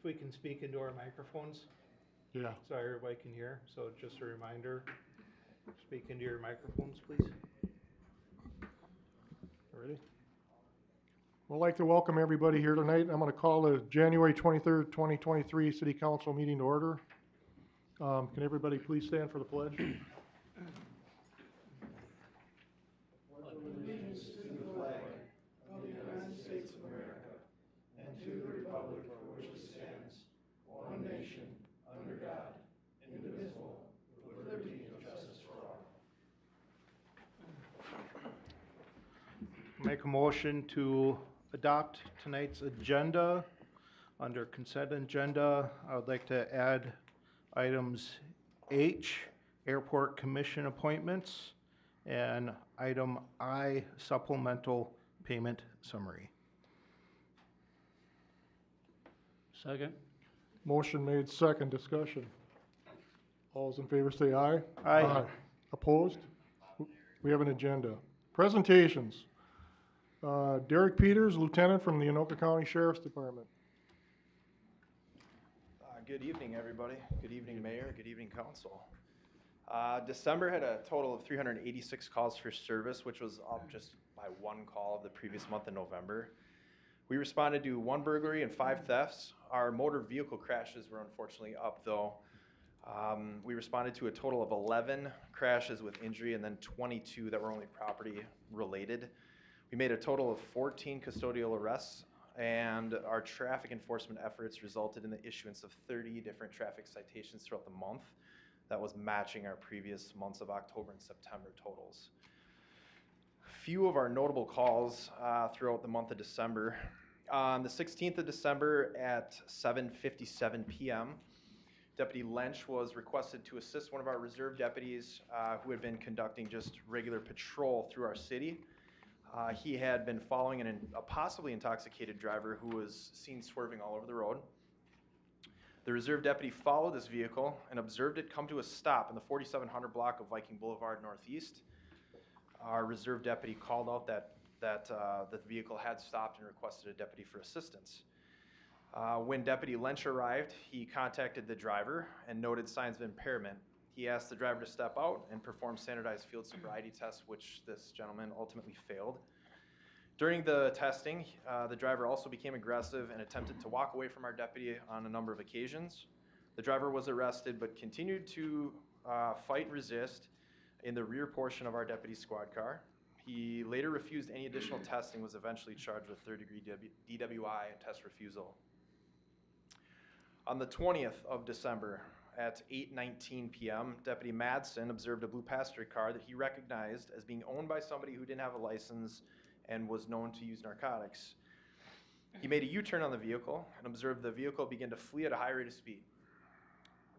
if we can speak into our microphones, Yeah. so everybody can hear. So just a reminder, speak into your microphones, please. Ready? I'd like to welcome everybody here tonight. I'm going to call the January 23rd, 2023 City Council meeting to order. Can everybody please stand for the pledge? Allegiance to the flag of the United States of America and to the republic for which it stands, one nation, under God, indivisible, with liberty and justice for all. Make a motion to adopt tonight's agenda. Under consent agenda, I would like to add items H, Airport Commission appointments, and item I, supplemental payment summary. Second. Motion made, second. Discussion. All those in favor say aye. Aye. Opposed? We have an agenda. Presentations. Derek Peters, Lieutenant from the Anoka County Sheriff's Department. Good evening, everybody. Good evening, Mayor. Good evening, Council. December had a total of 386 calls for service, which was up just by one call of the previous month in November. We responded to 1 burglary and 5 thefts. Our motor vehicle crashes were unfortunately up, though. We responded to a total of 11 crashes with injury and then 22 that were only property related. We made a total of 14 custodial arrests, and our traffic enforcement efforts resulted in the issuance of 30 different traffic citations throughout the month. That was matching our previous months of October and September totals. Few of our notable calls throughout the month of December. On the 16th of December at 7:57 p.m., Deputy Lynch was requested to assist one of our reserve deputies who had been conducting just regular patrol through our city. He had been following a possibly intoxicated driver who was seen swerving all over the road. The reserve deputy followed this vehicle and observed it come to a stop in the 4700 block of Viking Boulevard Northeast. Our reserve deputy called out that the vehicle had stopped and requested a deputy for assistance. When Deputy Lynch arrived, he contacted the driver and noted signs of impairment. He asked the driver to step out and perform standardized field sobriety tests, which this gentleman ultimately failed. During the testing, the driver also became aggressive and attempted to walk away from our deputy on a number of occasions. The driver was arrested but continued to fight and resist in the rear portion of our deputy's squad car. He later refused any additional testing, was eventually charged with third-degree DWI and test refusal. On the 20th of December at 8:19 p.m., Deputy Madsen observed a blue passenger car that he recognized as being owned by somebody who didn't have a license and was known to use narcotics. He made a U-turn on the vehicle and observed the vehicle begin to flee at a high rate of speed.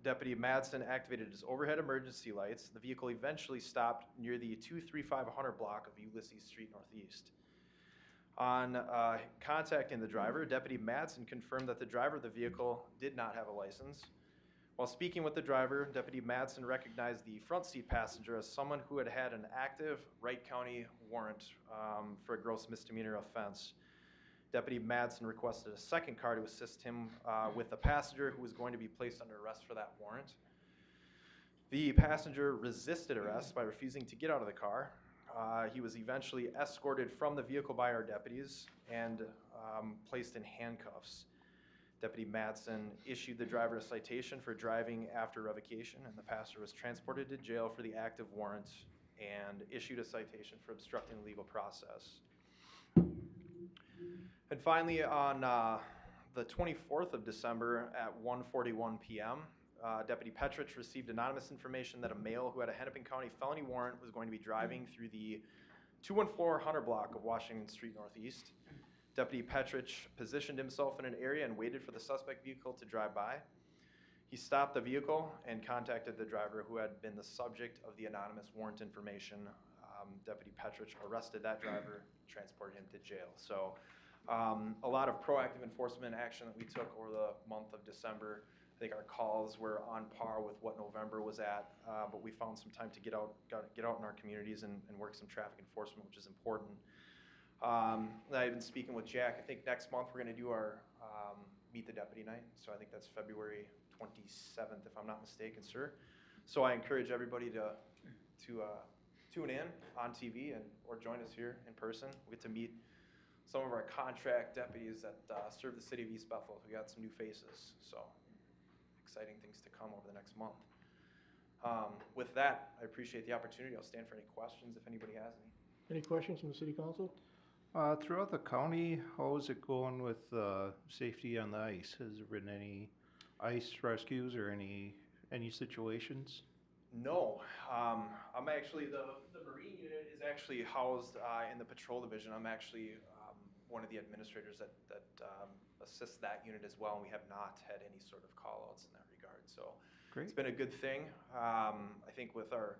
Deputy Madsen activated his overhead emergency lights. The vehicle eventually stopped near the 23500 block of Ulysses Street Northeast. On contacting the driver, Deputy Madsen confirmed that the driver of the vehicle did not have a license. While speaking with the driver, Deputy Madsen recognized the front seat passenger as someone who had had an active Wright County warrant for a gross misdemeanor offense. Deputy Madsen requested a second car to assist him with a passenger who was going to be placed under arrest for that warrant. The passenger resisted arrest by refusing to get out of the car. He was eventually escorted from the vehicle by our deputies and placed in handcuffs. Deputy Madsen issued the driver a citation for driving after revocation, and the passenger was transported to jail for the active warrant and issued a citation for obstructing the legal process. And finally, on the 24th of December at 1:41 p.m., Deputy Petrich received anonymous information that a male who had a Hennepin County felony warrant was going to be driving through the 21400 block of Washington Street Northeast. Deputy Petrich positioned himself in an area and waited for the suspect vehicle to drive by. He stopped the vehicle and contacted the driver who had been the subject of the anonymous warrant information. Deputy Petrich arrested that driver, transported him to jail. So a lot of proactive enforcement action that we took over the month of December. I think our calls were on par with what November was at, but we found some time to get out in our communities and work some traffic enforcement, which is important. I've been speaking with Jack. I think next month we're going to do our Meet the Deputy Night. So I think that's February 27th, if I'm not mistaken, sir. So I encourage everybody to tune in on TV or join us here in person. We get to meet some of our contract deputies that serve the city of East Bethel. We got some new faces, so exciting things to come over the next month. With that, I appreciate the opportunity. I'll stand for any questions if anybody has any. Any questions from the city council? Throughout the county, how is it going with safety on the ice? Has there been any ice rescues or any situations? No, I'm actually, the Marine unit is actually housed in the patrol division. I'm actually one of the administrators that assists that unit as well, and we have not had any sort of call-outs in that regard. So Great. it's been a good thing. I think with our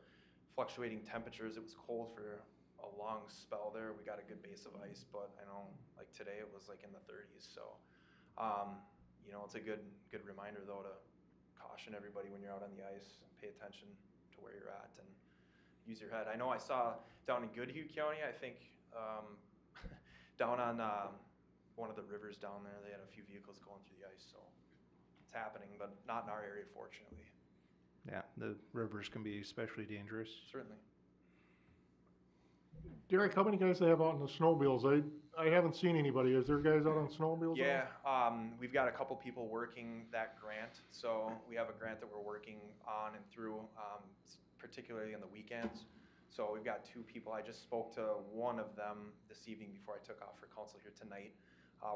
fluctuating temperatures, it was cold for a long spell there. We got a good base of ice, but I know like today it was like in the 30s. So, you know, it's a good reminder though to caution everybody when you're out on the ice, pay attention to where you're at and use your head. I know I saw down in Goodhue County, I think, down on one of the rivers down there, they had a few vehicles going through the ice, so it's happening, but not in our area, fortunately. Yeah, the rivers can be especially dangerous. Certainly. Derek, how many guys they have out in the snowmobiles? I haven't seen anybody. Is there guys out on snowmobiles? Yeah, we've got a couple people working that grant. So we have a grant that we're working on and through, particularly on the weekends. So we've got 2 people. I just spoke to one of them this evening before I took off for council here tonight.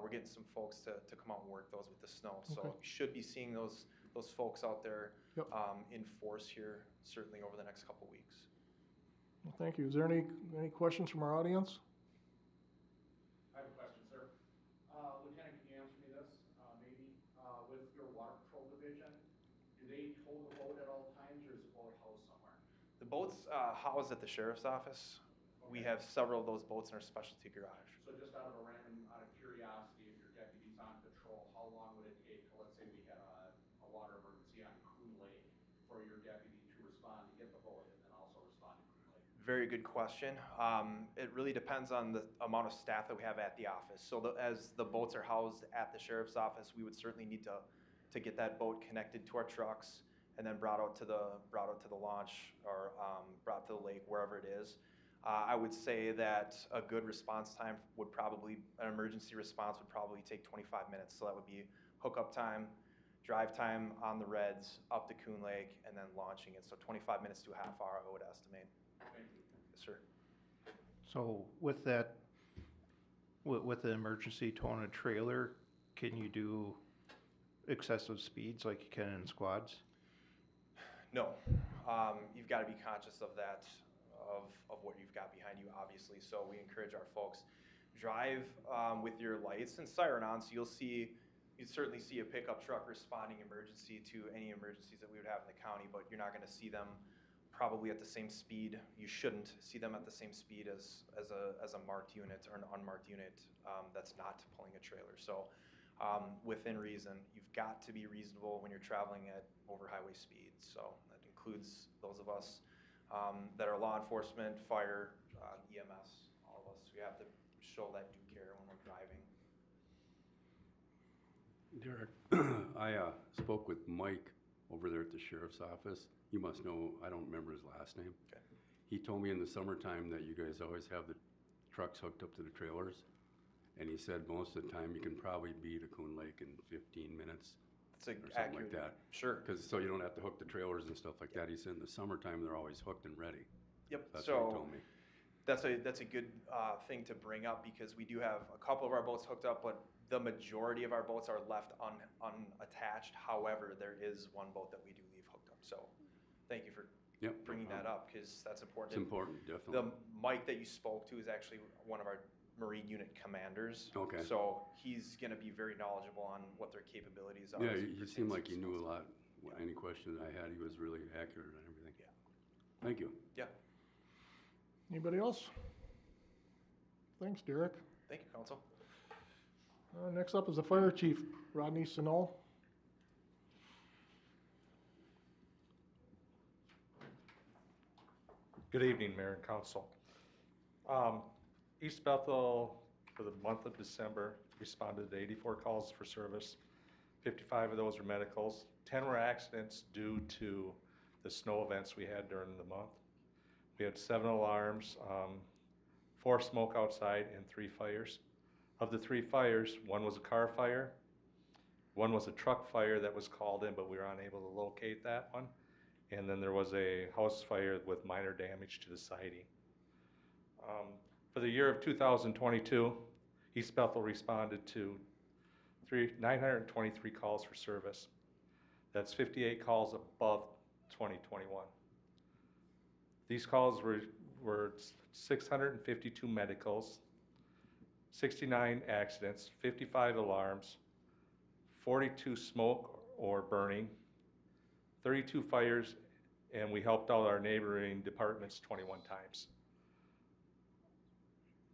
We're getting some folks to come out and work those with the snow. So Okay. we should be seeing those folks out there Yep. in force here, certainly over the next couple weeks. Well, thank you. Is there any questions from our audience? I have a question, sir. Lieutenant, can you answer me this? Maybe, with your water patrol division, do they tow the boat at all times, or is the boat housed somewhere? The boat's housed at the sheriff's office. We Okay. have several of those boats in our specialty garage. So just out of curiosity, if your deputy's on patrol, how long would it take, let's say we had a water emergency on Coon Lake, for your deputy to respond to get the boat and then also respond to Coon Lake? Very good question. It really depends on the amount of staff that we have at the office. So as the boats are housed at the sheriff's office, we would certainly need to get that boat connected to our trucks and then brought out to the launch or brought to the lake, wherever it is. I would say that a good response time an emergency response would probably take 25 minutes. So that would be hookup time, drive time on the Reds up to Coon Lake, and then launching it. So 25 minutes to a half hour, I would estimate. Thank you. Yes, sir. So with that, with the emergency towing a trailer, can you do excessive speeds like you can in squads? No, you've got to be conscious of that, of what you've got behind you, obviously. So we encourage our folks, drive with your lights and siren on. So you'd certainly see a pickup truck responding to any emergencies that we would have in the county, but you're not going to see them probably at the same speed. You shouldn't see them at the same speed as a marked unit or an unmarked unit that's not pulling a trailer. So within reason, you've got to be reasonable when you're traveling at over highway speeds. So that includes those of us that are law enforcement, fire, EMS, all of us. We have to show that due care when we're driving. Derek, I spoke with Mike over there at the sheriff's office. You must know, I don't remember his last name. Okay. He told me in the summertime that you guys always have the trucks hooked up to the trailers. And he said most of the time you can probably be to Coon Lake in 15 minutes It's or something accurate. like that. Sure. So you don't have to hook the trailers and stuff like that. He said in the summertime they're always hooked and ready. Yep. That's what he So told me. that's a good thing to bring up because we do have a couple of our boats hooked up, but the majority of our boats are left unattached. However, there is one boat that we do leave hooked up. So thank you for Yep. bringing that up because that's important. It's important, definitely. The Mike that you spoke to is actually one of our Marine unit commanders. Okay. So he's going to be very knowledgeable on what their capabilities are. Yeah, as it you pertains seemed to like you knew a snow lot. Yeah. Any question I had, he was really accurate on everything. Yeah. Thank you. Yeah. Anybody else? Thanks, Derek. Thank you, Council. Next up is the fire chief, Rodney Sinol. Good evening, Mayor and Council. East Bethel, for the month of December, responded to 84 calls for service. 55 of those were medicals. 10 were accidents due to the snow events we had during the month. We had 7 alarms, 4 smoke outside, and 3 fires. Of the 3 fires, 1 was a car fire, 1 was a truck fire that was called in, but we were unable to locate that one. And then there was a house fire with minor damage to the siding. For the year of 2022, East Bethel responded to 923 calls for service. That's 58 calls above 2021. These calls were 652 medicals, 69 accidents, 55 alarms, 42 smoke or burning, 32 fires, and we helped out our neighboring departments 21 times.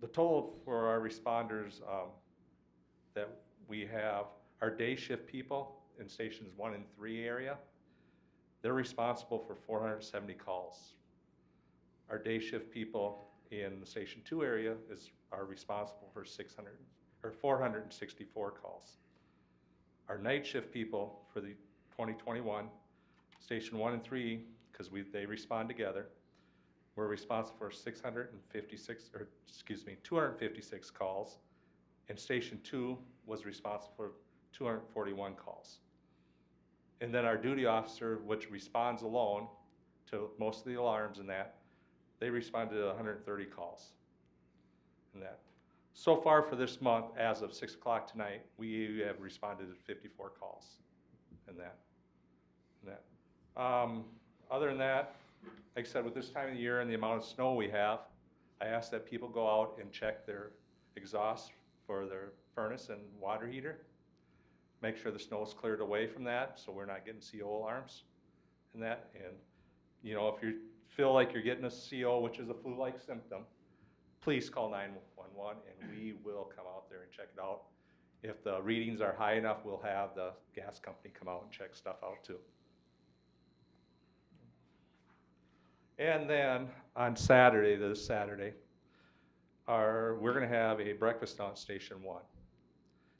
The total for our responders that we have, our day shift people in stations 1 and 3 area, they're responsible for 470 calls. Our day shift people in the station 2 area are responsible for 464 calls. Our night shift people for the 2021, station 1 and 3, because they respond together, we're responsible for 256 calls, and station 2 was responsible for 241 calls. And then our duty officer, which responds alone to most of the alarms and that, they responded to 130 calls and that. So far for this month, as of 6 o'clock tonight, we have responded to 54 calls and that. Other than that, like I said, with this time of the year and the amount of snow we have, I ask that people go out and check their exhaust for their furnace and water heater. Make sure the snow is cleared away from that so we're not getting CO alarms and that. And you know, if you feel like you're getting a CO, which is a flu-like symptom, please call 911 and we will come out there and check it out. If the readings are high enough, we'll have the gas company come out and check stuff out too. And then on Saturday, this Saturday, we're going to have a breakfast on Station 1.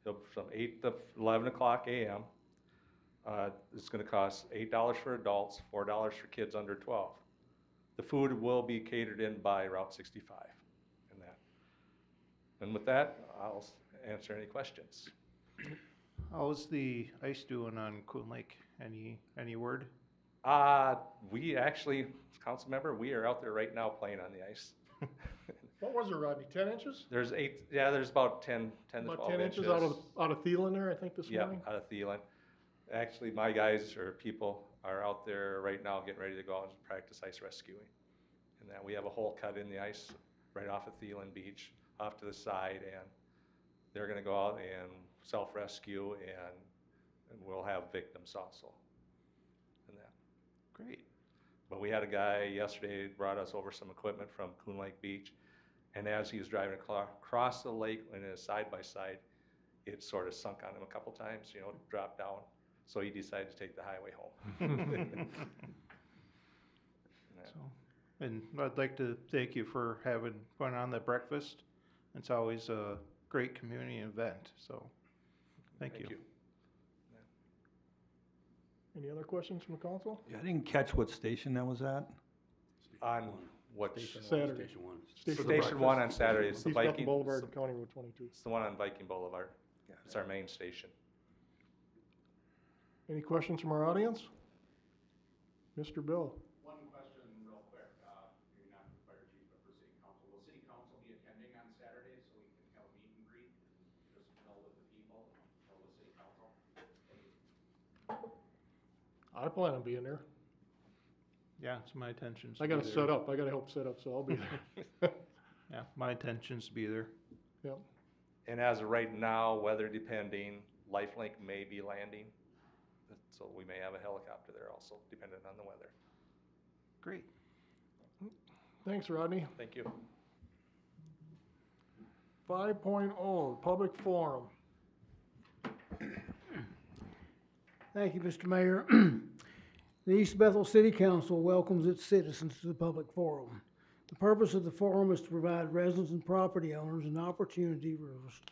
It'll be from 8 to 11 o'clock a.m. It's going to cost $8 for adults, $4 for kids under 12. The food will be catered in by Route 65 and that. And with that, I'll answer any questions. How's the ice doing on Coon Lake? Any word? We actually, council member, we are out there right now playing on the ice. What was it, Rodney, 10 inches? There's about 10 to 12 About 10 inches. inches out of Thielen there, I think, this morning? Yeah, out of Thielen. Actually, my guys or people are out there right now getting ready to go out and practice ice rescuing. And then we have a hole cut in the ice right off of Thielen Beach, off to the side, and they're gonna go out and self-rescue, and we'll have victims also. And that. Great. But we had a guy yesterday brought us over some equipment from Coon Lake Beach, and as he was driving across the lake in a side-by-side, it sort of sunk on him a couple times, you know, dropped down. So he decided to take the highway home. And I'd like to thank you for going on the breakfast. It's always a great community event, so thank you. Any other questions from the council? Yeah, I didn't catch what station that was at. On what? Saturday. Station 1. Station 1 on Saturday. It's the East Bethel Viking Boulevard, County Road 22. It's the one on Viking Boulevard. It's our main station. Any questions from our audience? Mr. Bill? One question real quick, maybe not for the fire chief, but for city council. Will city council be attending on Saturday so we can have a meet and greet and just know with the people or with city council? I plan on being there. Yeah, it's my intention. I gotta set up, I gotta help set up, so I'll be there. Yeah, my intention's to be there. Yep. And as of right now, weather depending, Lifelink may be landing. So we may have a helicopter there also, depending on the weather. Great. Thanks, Rodney. Thank you. 5.0, public forum. Thank you, Mr. Mayor. The East Bethel City Council welcomes its citizens to the public forum. The purpose of the forum is to provide residents and property owners an opportunity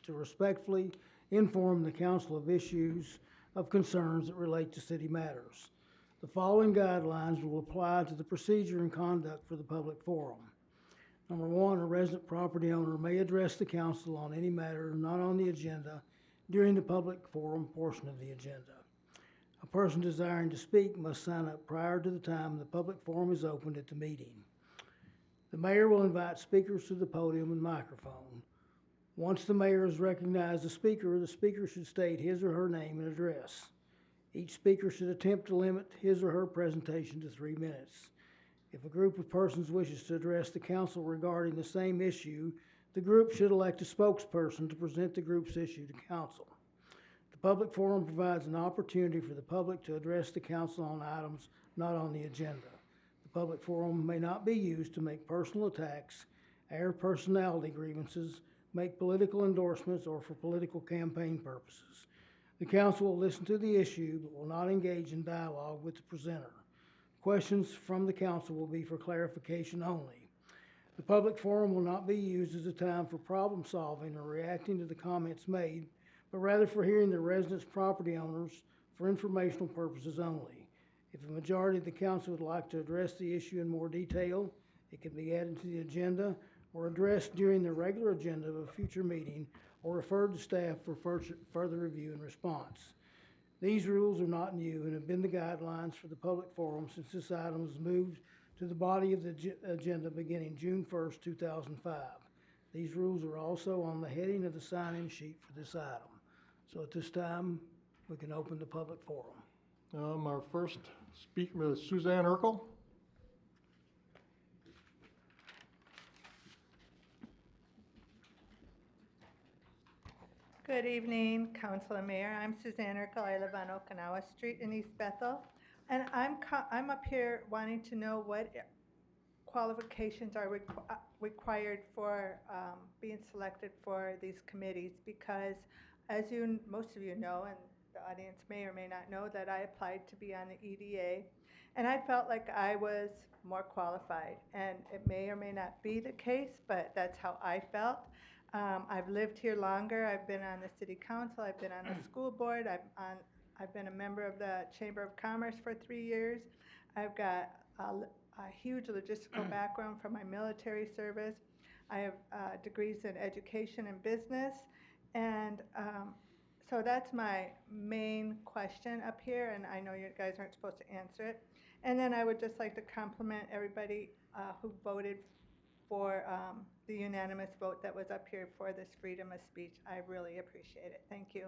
to respectfully inform the council of issues of concerns that relate to city matters. The following guidelines will apply to the procedure and conduct for the public forum. Number one, a resident property owner may address the council on any matter not on the agenda during the public forum portion of the agenda. A person desiring to speak must sign up prior to the time the public forum is opened at the meeting. The mayor will invite speakers to the podium and microphone. Once the mayor has recognized the speaker should state his or her name and address. Each speaker should attempt to limit his or her presentation to 3 minutes. If a group of persons wishes to address the council regarding the same issue, the group should elect a spokesperson to present the group's issue to council. The public forum provides an opportunity for the public to address the council on items not on the agenda. The public forum may not be used to make personal attacks, air personality grievances, make political endorsements, or for political campaign purposes. The council will listen to the issue but will not engage in dialogue with the presenter. Questions from the council will be for clarification only. The public forum will not be used as a time for problem solving or reacting to the comments made, but rather for hearing the residents' property owners for informational purposes only. If a majority of the council would like to address the issue in more detail, it can be added to the agenda or addressed during the regular agenda of a future meeting or referred to staff for further review and response. These rules are not new and have been the guidelines for the public forum since this item was moved to the body of the agenda beginning June 1st, 2005. These rules are also on the heading of the sign-in sheet for this item. So at this time, we can open the public forum. Our first speaker is Suzanne Urkel. Good evening, Council and Mayor. I'm Suzanne Urkel. I live on Okinawa Street in East Bethel. And I'm up here wanting to know what qualifications are required for being selected for these committees, because as most of you know, and the audience may or may not know, that I applied to be on the EDA, and I felt like I was more qualified. And it may or may not be the case, but that's how I felt. I've lived here longer. I've been on the city council. I've been on the school board. I've been a member of the Chamber of Commerce for 3 years. I've got a huge logistical background from my military service. I have degrees in education and business. And so that's my main question up here, and I know you guys aren't supposed to answer it. And then I would just like to compliment everybody who voted for the unanimous vote that was up here for this freedom of speech. I really appreciate it. Thank you.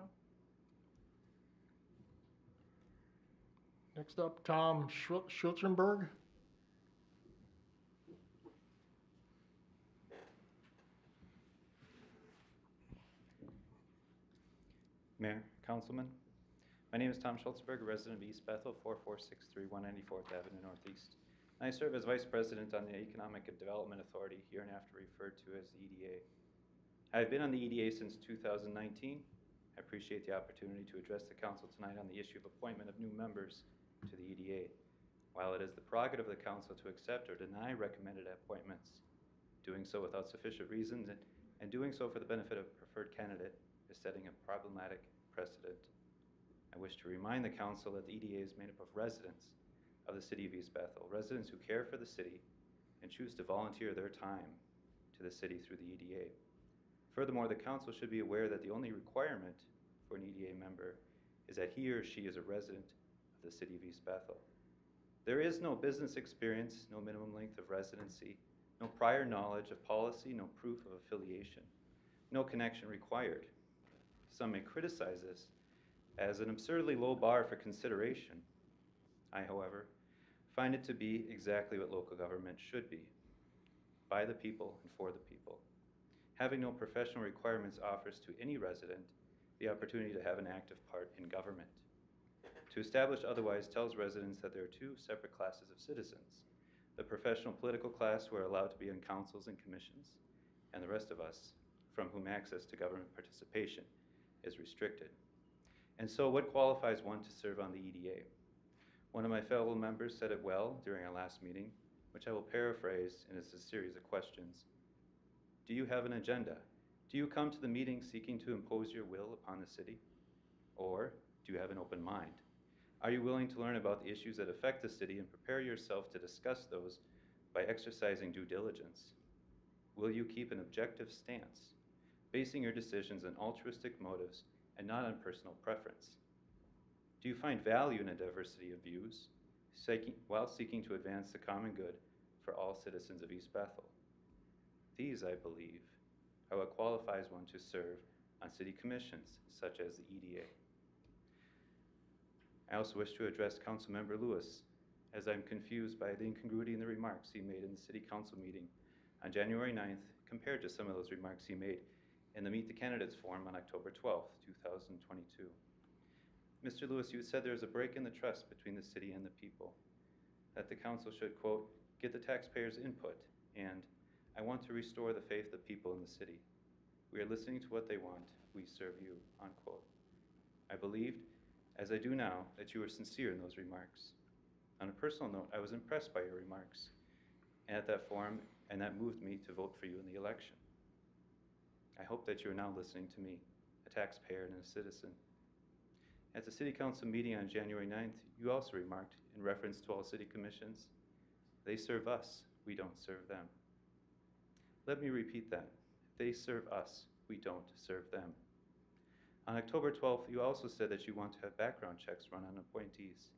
Next up, Tom Schulzenberg. Mayor, Councilman, my name is Tom Schultzberg, a resident of East Bethel, 4463 194th Avenue Northeast. I serve as Vice President on the Economic Development Authority, hereinafter referred to as the EDA. I have been on the EDA since 2019. I appreciate the opportunity to address the Council tonight on the issue of appointment of new members to the EDA. While it is the prerogative of the Council to accept or deny recommended appointments, doing so without sufficient reasons and doing so for the benefit of a preferred candidate is setting a problematic precedent. I wish to remind the Council that the EDA is made up of residents of the City of East Bethel, residents who care for the city and choose to volunteer their time to the city through the EDA. Furthermore, the Council should be aware that the only requirement for an EDA member is that he or she is a resident of the City of East Bethel. There is no business experience, no minimum length of residency, no prior knowledge of policy, no proof of affiliation, no connection required. Some may criticize this as an absurdly low bar for consideration. I, however, find it to be exactly what local government should be, by the people and for the people. Having no professional requirements offers to any resident the opportunity to have an active part in government. To establish otherwise tells residents that there are two separate classes of citizens: the professional political class who are allowed to be on councils and commissions, and the rest of us, from whom access to government participation is restricted. And so what qualifies one to serve on the EDA? One of my fellow members said it well during our last meeting, which I will paraphrase, and it's a series of questions. Do you have an agenda? Do you come to the meeting seeking to impose your will upon the city? Or Do you have an open mind? Are you willing to learn about the issues that affect the city and prepare yourself to discuss those by exercising due diligence? Will you keep an objective stance, basing your decisions on altruistic motives and not on personal preference? Do you find value in a diversity of views, while seeking to advance the common good for all citizens of East Bethel? These, I believe, are what qualifies one to serve on city commissions such as the EDA. I also wish to address Councilmember Lewis, as I'm confused by the incongruity in the remarks he made in the City Council meeting on January 9th compared to some of those remarks he made in the Meet the Candidates forum on October 12th, 2022. Mr. Lewis, you said there is a break in the trust between the city and the people, that the council should, quote, get the taxpayers' input, and I want to restore the faith of people in the city. We are listening to what they want. We serve you, unquote. I believed, as I do now, that you were sincere in those remarks. On a personal note, I was impressed by your remarks at that forum, and that moved me to vote for you in the election. I hope that you are now listening to me, a taxpayer and a citizen. At the City Council meeting on January 9th, you also remarked, in reference to all city commissions, they serve us, we don't serve them. Let me repeat that. They serve us, we don't serve them. On October 12th, you also said that you want to have background checks run on appointees,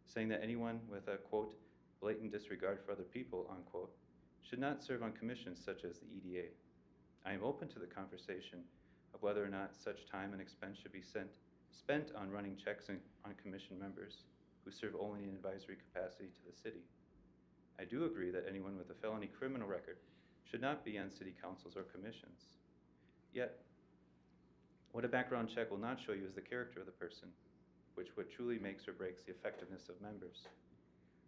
saying that anyone with a, quote, blatant disregard for other people, unquote, should not serve on commissions such as the EDA. I am open to the conversation of whether or not such time and expense should be spent on running checks on commission members who serve only in advisory capacity to the city. I do agree that anyone with a felony criminal record should not be on city councils or commissions. Yet, what a background check will not show you is the character of the person, which what truly makes or breaks the effectiveness of members.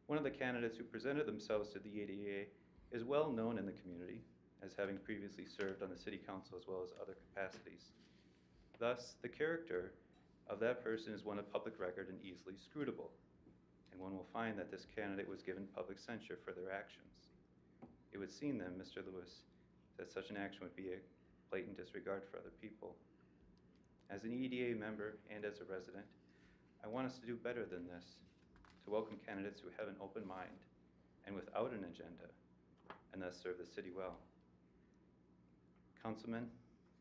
One of the candidates who presented themselves to the EDA is well known in the community as having previously served on the city council as well as other capacities. Thus, the character of that person is one of public record and easily scrutable, and one will find that this candidate was given public censure for their actions. It would seem then, Mr. Lewis, that such an action would be a blatant disregard for other people. As an EDA member and as a resident, I want us to do better than this, to welcome candidates who have an open mind and without an agenda, and thus serve the city well. Councilman,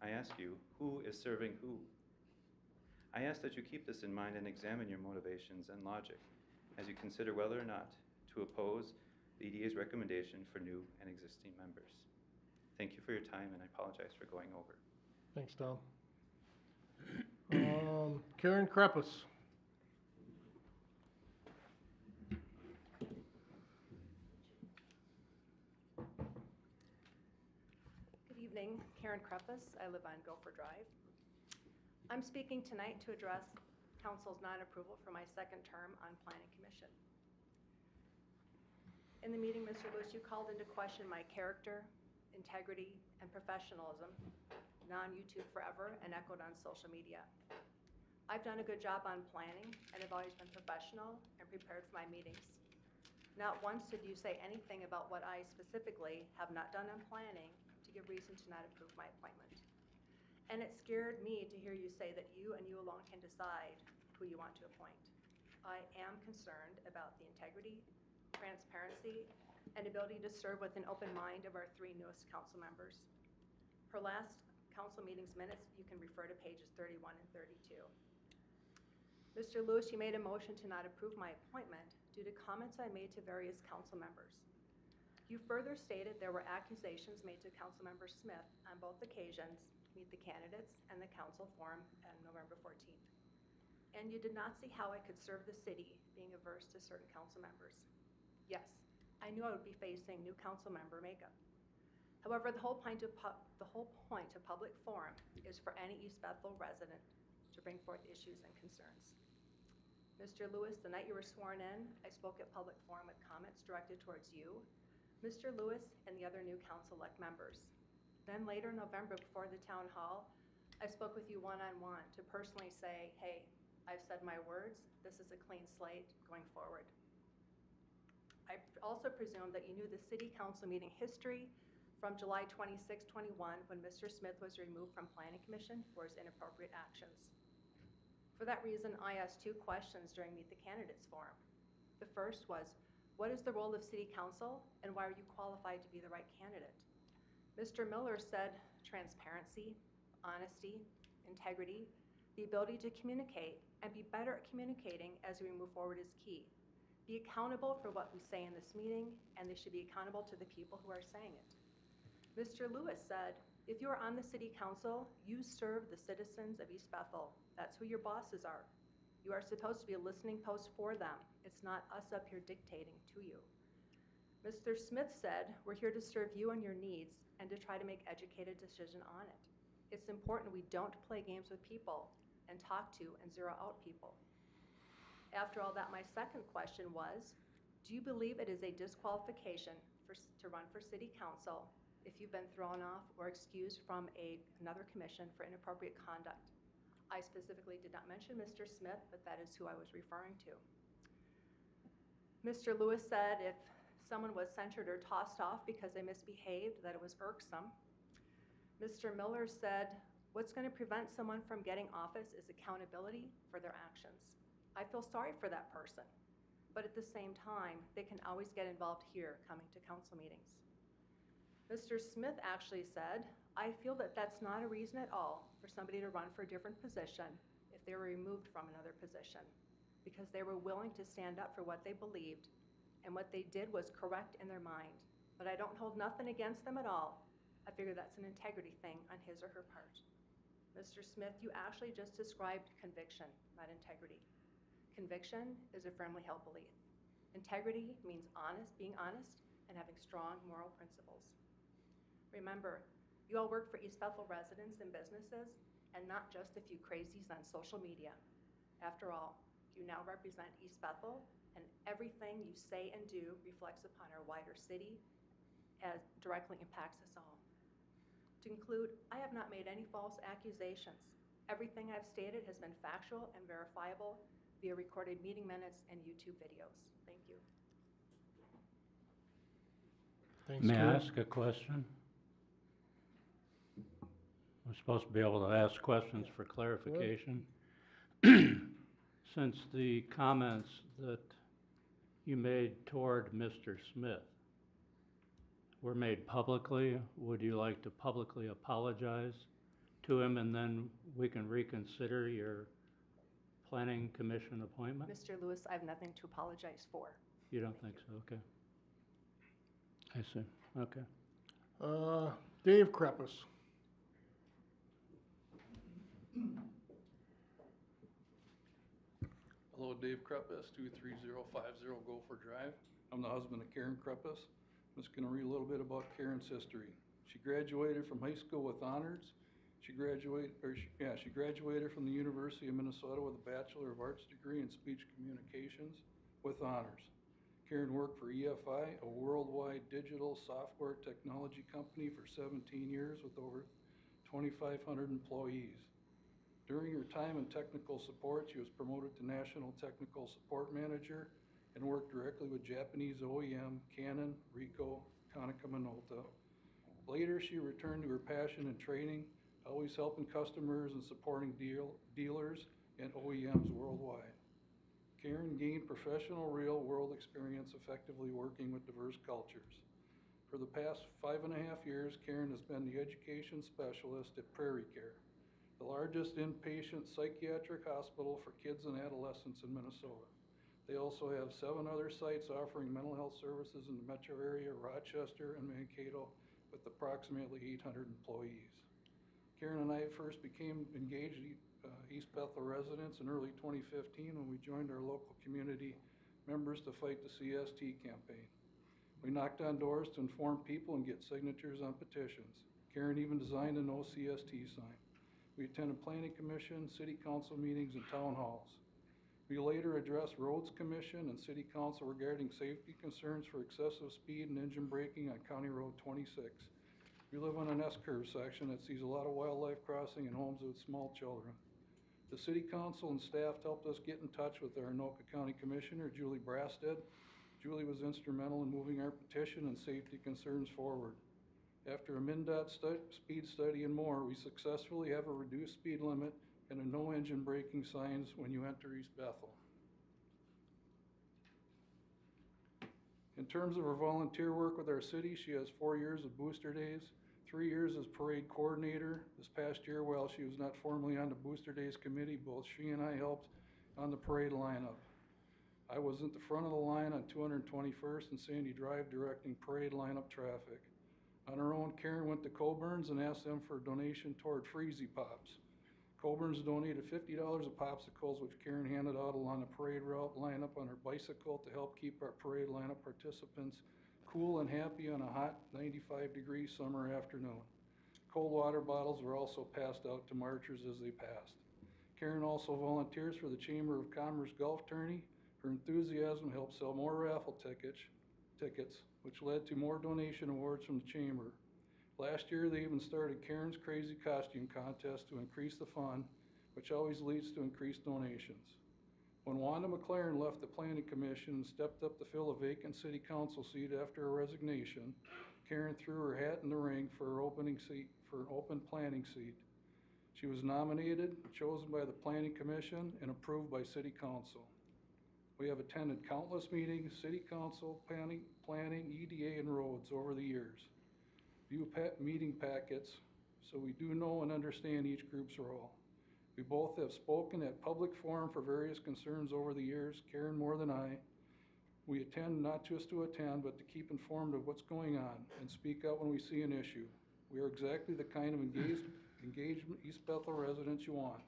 I ask you, who is serving who? I ask that you keep this in mind and examine your motivations and logic as you consider whether or not to oppose the EDA's recommendation for new and existing members. Thank you for your time, and I apologize for going over. Thanks, Tom. Karen Kreppus. Good evening, Karen Kreppus. I live on Gopher Drive. I'm speaking tonight to address Council's non-approval for my second term on Planning Commission. In the meeting, Mr. Lewis, you called into question my character, integrity, and professionalism, non-YouTube forever, and echoed on social media. I've done a good job on planning and have always been professional and prepared for my meetings. Not once did you say anything about what I specifically have not done on planning to give reason to not approve my appointment. And it scared me to hear you say that you and you alone can decide who you want to appoint. I am concerned about the integrity, transparency, and ability to serve with an open mind of our three newest council members. Per last council meeting's minutes, you can refer to pages 31 and 32. Mr. Lewis, you made a motion to not approve my appointment due to comments I made to various council members. You further stated there were accusations made to Councilmember Smith on both occasions, Meet the Candidates and the council forum on November 14th. And you did not see how I could serve the city being averse to certain council members. Yes, I knew I would be facing new council member makeup. However, the whole point of public forum is for any East Bethel resident to bring forth issues and concerns. Mr. Lewis, the night you were sworn in, I spoke at public forum with comments directed towards you, Mr. Lewis, and the other new council-elect members. Then later in November, before the town hall, I spoke with you one-on-one to personally say, hey, I've said my words, this is a clean slate going forward. I also presume that you knew the city council meeting history from July 26, 21, when Mr. Smith was removed from Planning Commission for his inappropriate actions. For that reason, I asked 2 questions during Meet the Candidates Forum. The first was, what is the role of City Council and why are you qualified to be the right candidate? Mr. Miller said transparency, honesty, integrity, the ability to communicate and be better at communicating as we move forward is key. Be accountable for what we say in this meeting, and they should be accountable to the people who are saying it. Mr. Lewis said, if you are on the City Council, you serve the citizens of East Bethel. That's who your bosses are. You are supposed to be a listening post for them. It's not us up here dictating to you. Mr. Smith said, we're here to serve you and your needs and to try to make educated decision on it. It's important we don't play games with people and talk to and zero out people. After all that, my second question was, do you believe it is a disqualification to run for City Council if you've been thrown off or excused from another commission for inappropriate conduct? I specifically did not mention Mr. Smith, but that is who I was referring to. Mr. Lewis said if someone was censured or tossed off because they misbehaved, that it was irksome. Mr. Miller said, what's going to prevent someone from getting office is accountability for their actions. I feel sorry for that person, but at the same time, they can always get involved here coming to council meetings. Mr. Smith actually said, I feel that that's not a reason at all for somebody to run for a different position if they were removed from another position, because they were willing to stand up for what they believed, and what they did was correct in their mind. But I don't hold nothing against them at all. I figure that's an integrity thing on his or her part. Mr. Smith, you actually just described conviction, not integrity. Conviction is a firmly held belief. Integrity means being honest and having strong moral principles. Remember, you all work for East Bethel residents and businesses, and not just a few crazies on social media. After all, you now represent East Bethel, and everything you say and do reflects upon our wider city as directly impacts us all. To conclude, I have not made any false accusations. Everything I've stated has been factual and verifiable via recorded meeting minutes and YouTube videos. Thank you. Thanks, May I Karen. ask a question? I'm supposed to be able to ask questions for clarification. Since the comments that you made toward Mr. Smith were made publicly, would you like to publicly apologize to him, and then we can reconsider your planning commission appointment? Mr. Lewis, I have nothing to apologize for. You don't think so? Okay. I see. Okay. Dave Kreppus. Hello, Dave Kreppus, 23050 Gopher Drive. I'm the husband of Karen Kreppus. I'm just gonna read a little bit about Karen's history. She graduated from high school with honors. She graduated from the University of Minnesota with a Bachelor of Arts degree in Speech Communications with honors. Karen worked for EFI, a worldwide digital software technology company, for 17 years with over 2,500 employees. During her time in technical support, she was promoted to National Technical Support Manager and worked directly with Japanese OEM Canon, Ricoh, Konica Minolta. Later, she returned to her passion in training, always helping customers and supporting dealers and OEMs worldwide. Karen gained professional real-world experience effectively working with diverse cultures. For the past 5.5 years, Karen has been the education specialist at Prairie Care, the largest inpatient psychiatric hospital for kids and adolescents in Minnesota. They also have 7 other sites offering mental health services in the metro area, Rochester and Mankato, with approximately 800 employees. Karen and I first became engaged East Bethel residents in early 2015 when we joined our local community members to fight the CST campaign. We knocked on doors to inform people and get signatures on petitions. Karen even designed a no CST sign. We attended planning commission, city council meetings, and town halls. We later addressed roads commission and city council regarding safety concerns for excessive speed and engine braking on County Road 26. We live on an S-curve section that sees a lot of wildlife crossing and homes with small children. The city council and staff helped us get in touch with our Anoka County Commissioner, Julie Brasted. Julie was instrumental in moving our petition and safety concerns forward. After a MnDOT speed study and more, we successfully have a reduced speed limit and a no engine braking signs when you enter East Bethel. In terms of her volunteer work with our city, she has 4 years of booster days, 3 years as parade coordinator. This past year, while she was not formally on the booster days committee, both she and I helped on the parade lineup. I was at the front of the line on 221st and Sandy Drive directing parade lineup traffic. On her own, Karen went to Coburn's and asked them for a donation toward Freezy Pops. Coburn's donated $50 of popsicles, which Karen handed out along the parade route lineup on her bicycle to help keep our parade lineup participants cool and happy on a hot 95-degree summer afternoon. Cold water bottles were also passed out to marchers as they passed. Karen also volunteers for the Chamber of Commerce Golf Tourney. Her enthusiasm helped sell more raffle tickets, which led to more donation awards from the Chamber. Last year, they even started Karen's Crazy Costume Contest to increase the fund, which always leads to increased donations. When Wanda McLaren left the Planning Commission and stepped up to fill a vacant city council seat after her resignation, Karen threw her hat in the ring for an open planning seat. She was nominated, chosen by the Planning Commission, and approved by City Council. We have attended countless meetings, City Council, planning, EDA, and roads over the years. View meeting packets, so we do know and understand each group's role. We both have spoken at public forum for various concerns over the years, Karen more than I. We attend not just to attend, but to keep informed of what's going on and speak out when we see an issue. We are exactly the kind of engaged East Bethel residents you want.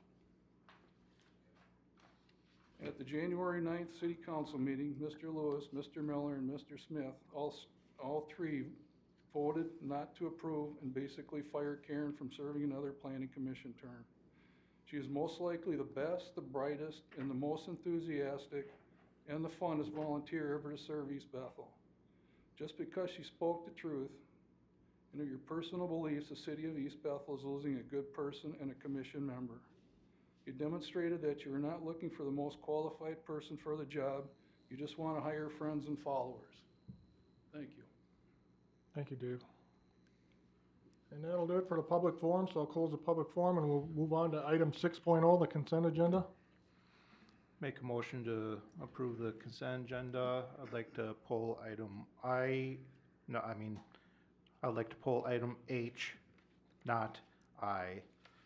At the January 9th City Council meeting, Mr. Lewis, Mr. Miller, and Mr. Smith, all three voted not to approve and basically fire Karen from serving another planning commission term. She is most likely the best, the brightest, and the most enthusiastic and the funnest volunteer ever to serve East Bethel. Just because she spoke the truth and of your personal beliefs, the city of East Bethel is losing a good person and a commission member. You demonstrated that you are not looking for the most qualified person for the job. You just want to hire friends and followers. Thank you. Thank you, Dave. And that'll do it for the public forum, so I'll close the public forum and we'll move on to item 6.0, the consent agenda. Make a motion to approve the consent agenda. I'd like to pull item I'd like to pull item H, not I.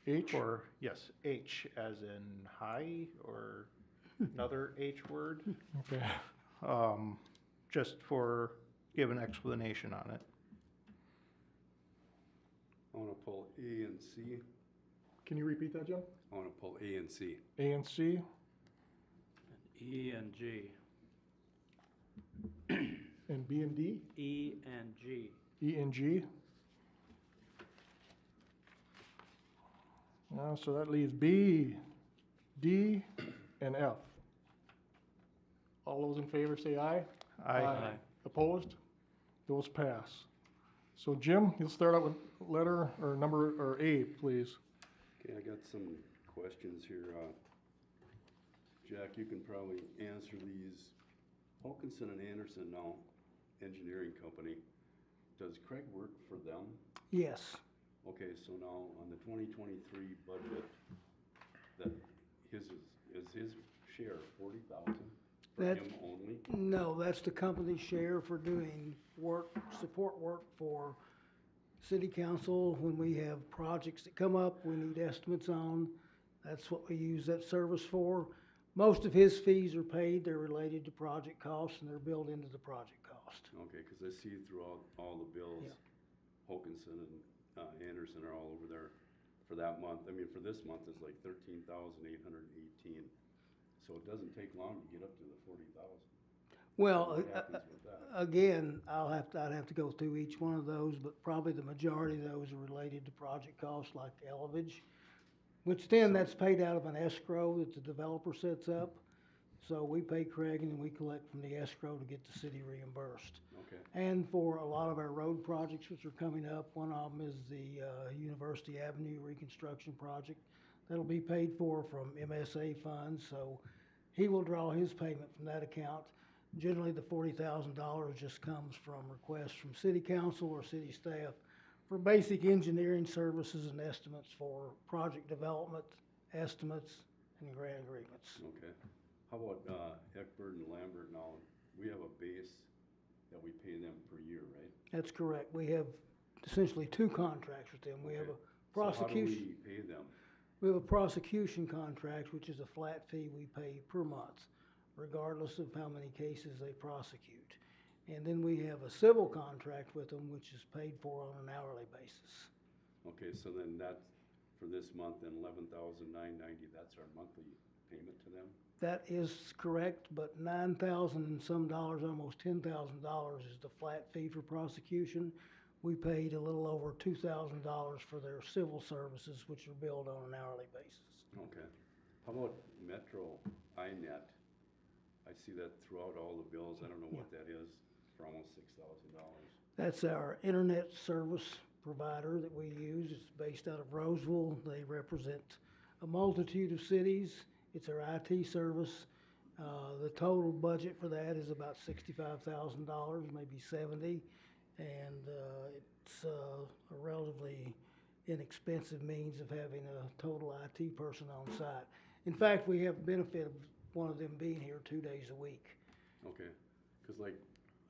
H? Or, yes, H as in high or another H word. Okay. Just for, give an explanation on it. I wanna pull A and C. Can you repeat that, Jim? I wanna pull A and C. A and C? E and G. And B and D? E and G. E and G? So that leaves B, D, and F. All those in favor say aye. Aye. Opposed? Those pass. So Jim, you'll start out with letter or number or A, please. Okay, I got some questions here. Jack, you can probably answer these. Wilkinson and Anderson now, engineering company. Does Craig work for them? Yes. Okay, so now on the 2023 budget, that is his share 40,000 for That- him only? No, that's the company's share for doing work, support work for city council. When we have projects that come up, we need estimates on. That's what we use that service for. Most of his fees are paid, they're related to project costs and they're built into the project cost. Okay, because I see throughout all the bills, Yeah. Wilkinson and Anderson are all over there for that month. I mean, for this month, it's like 13,818. So it doesn't take long to get up to the 40,000. Well, What happens with that? again, I'd have to go through each one of those, but probably the majority of those are related to project costs like elevage, which then that's paid out of an escrow that the developer sets up. So we pay Craig and then we collect from the escrow to get the city reimbursed. Okay. And for a lot of our road projects which are coming up, one of them is the University Avenue reconstruction project. That'll be paid for from MSA funds, so he will draw his payment from that account. Generally, the $40,000 just comes from requests from city council or city staff for basic engineering services and estimates for project development estimates, and grant agreements. Okay. How about, Eckberg and Lambert now? We have a base that we pay them per year, right? That's correct. We have essentially two contracts with them. We have a Okay. So how do prosecution. we pay them? We have a prosecution contract, which is a flat fee we pay per month, regardless of how many cases they prosecute. And then we have a civil contract with them, which is paid for on an hourly basis. Okay, so then that's, for this month, then $11,990, that's our monthly payment to them? That is correct, but 9,000 and some dollars, almost $10,000 is the flat fee for prosecution. We paid a little over $2,000 for their civil services, which are billed on an hourly basis. Okay. How about Metro INET? I see that throughout all the bills. I don't know what that is for almost $6,000. That's our internet service provider that we use. It's based out of Roseville. They represent a multitude of cities. It's our IT service. The total budget for that is about $65,000, maybe 70, and it's a relatively inexpensive means of having a total IT person on site. In fact, we have benefit of one of them being here 2 days a week. Okay, because like,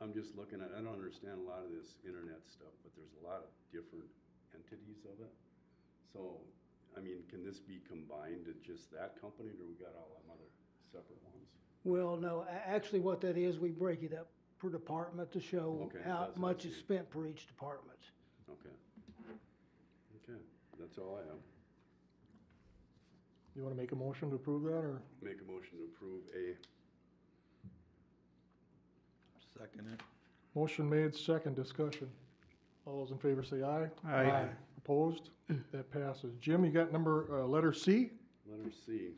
I'm just looking at, I don't understand a lot of this internet stuff, but there's a lot of different entities of it. So, I mean, can this be combined to just that company, or we got all them other separate ones? Well, no, actually what that is, we break it up per department to show Okay, how that's what I much is see. spent per each department. Okay. Okay, that's all I have. You wanna make a motion to approve that, or? Make a motion to approve A. Second it. Motion made, second discussion. All those in favor say aye. Aye. Opposed? That passes. Jim, you got letter C? Letter C.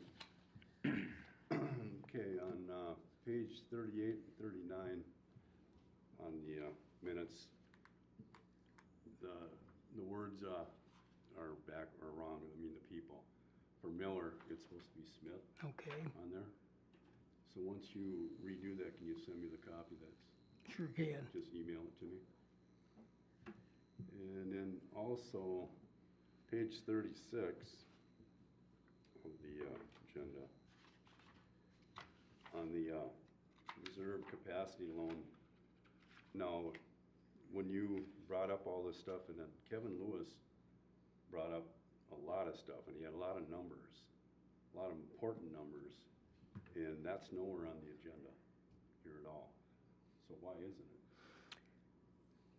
Okay, on page 38 and 39 on the minutes, the words are wrong, I mean the people. For Miller, it's supposed to be Smith Okay, on there. So once you redo that, can you send me the copy that's, sure can. just email it to me? And then also, page 36 of the agenda, on the reserve capacity loan. Now, when you brought up all this stuff, and then Kevin Lewis brought up a lot of stuff, and he had a lot of numbers, a lot of important numbers, and that's nowhere on the agenda here at all. So why isn't it?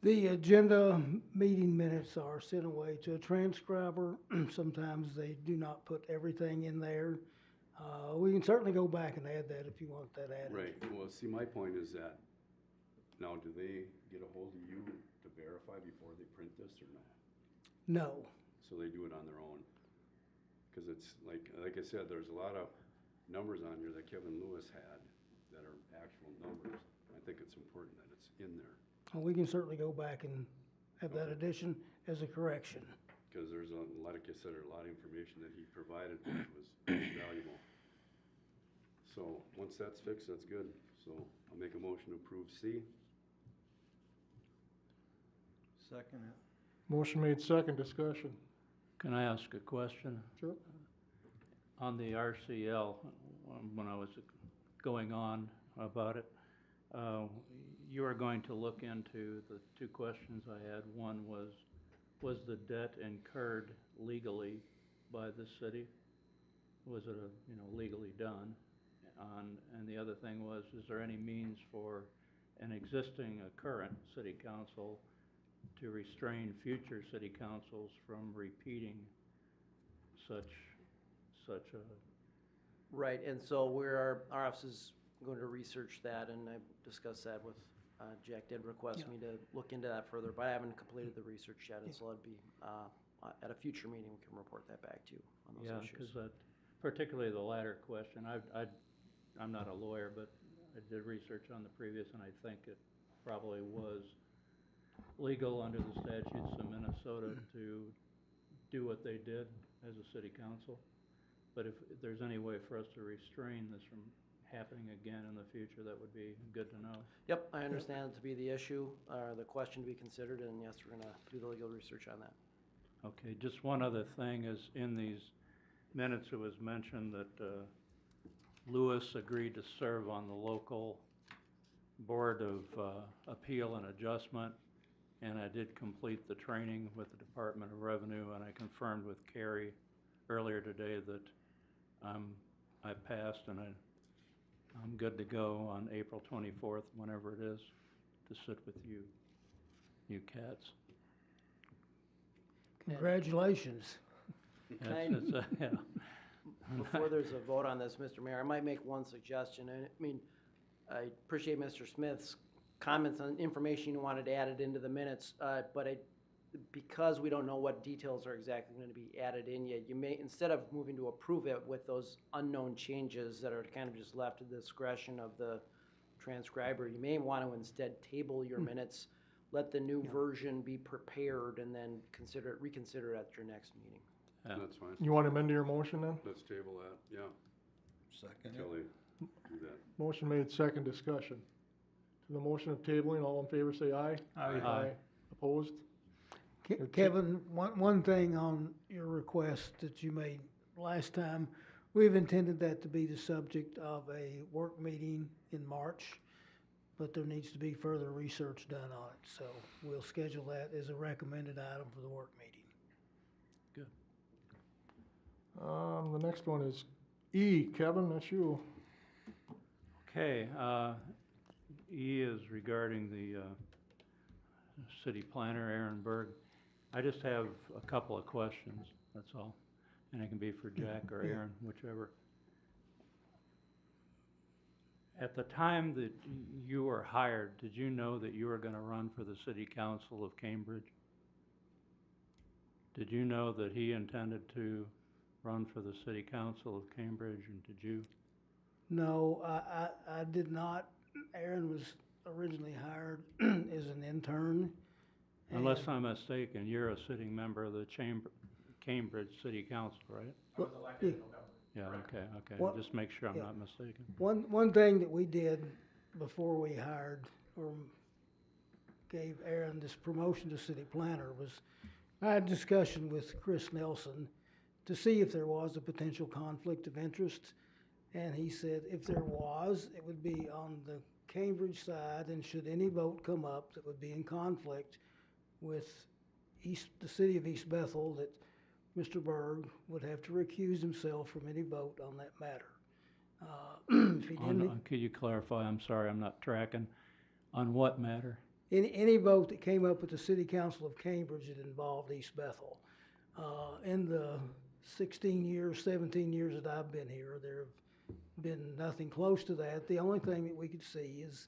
The agenda meeting minutes are sent away to a transcriber. Sometimes they do not put everything in there. We can certainly go back and add that if you want that added. Right, well, see, my point is that, now, do they get a hold of you to verify before they print this, or no? No. So they do it on their own? Because it's, like I said, there's a lot of numbers on here that Kevin Lewis had that are actual numbers. I think it's important that it's in there, We can certainly go back and have that addition as a correction. because there's like I said, a lot of information that he provided which was valuable. So, once that's fixed, that's good. So, I'll make a motion to approve C. Second it. Motion made, second discussion. Can I ask a question? Sure. On the RCL, when I was going on about it, you are going to look into the two questions I had. One was the debt incurred legally by the city? Was it legally done? And the other thing was, is there any means for an existing, current city council to restrain future city councils from repeating such a Right, and so our office is going to research that, and I discussed that with, Jack did request me to look into that further, but I haven't completed the research yet, and so it'd be, at a future meeting, we can report that back to you on those Yeah, issues. because particularly the latter question, I'm not a lawyer, but I did research on the previous, and I think it probably was legal under the statutes of Minnesota to do what they did as a city council. But if there's any way for us to restrain this from happening again in the future, that would be good to know. Yep, I understand it to be the issue, the question to be considered, and yes, we're gonna do the legal research on that. Okay, just one other thing is in these minutes, it was mentioned that Lewis agreed to serve on the local Board of Appeal and Adjustment, and I did complete the training with the Department of Revenue, and I confirmed with Carrie earlier today that I passed and I'm good to go on April 24th, whenever it is, to sit with you cats. Congratulations. Can I- Yeah. Before there's a vote on this, Mr. Mayor, I might make one suggestion. I mean, I appreciate Mr. Smith's comments on information you wanted added into the minutes, but because we don't know what details are exactly going to be added in yet, you may, instead of moving to approve it with those unknown changes that are kind of just left to the discretion of the transcriber, you may want to instead table your minutes, let the new version be prepared, and then reconsider it at your next meeting. Yeah. That's fine. You want to amend your motion then? Let's table that, yeah, Second until it. they do that. Motion made, second discussion. To the motion of tabling, all in favor say aye. Aye. Opposed? Kevin, one thing on your request that you made last time, we've intended that to be the subject of a work meeting in March, but there needs to be further research done on it, so we'll schedule that as a recommended item for the work meeting. Good. The next one is E. Kevin, that's you. Okay, E is regarding the city planner, Aaron Berg. I just have a couple of questions, that's all. And it can be for Jack or Aaron, whichever. At the time that you were hired, did you know that you were gonna run for the city council of Cambridge? Did you know that he intended to run for the city council of Cambridge, and did you? No, I did not. Aaron was originally hired as an intern. Unless and- I'm mistaken, you're a sitting member of the Cambridge City Council, right? I was elected in November. Yeah, okay, What- just make sure I'm yeah. not mistaken. One thing that we did before we hired or gave Aaron this promotion to city planner was I had a discussion with Chris Nelson to see if there was a potential conflict of interest. And he said if there was, it would be on the Cambridge side, and should any vote come up that would be in conflict with the city of East Bethel, that Mr. Berg would have to recuse himself from any vote on that matter. If he didn't, Could you clarify, I'm sorry, I'm not tracking, on what matter? any vote that came up at the city council of Cambridge that involved East Bethel. In the 16 years, 17 years that I've been here, there have been nothing close to that. The only thing that we could see is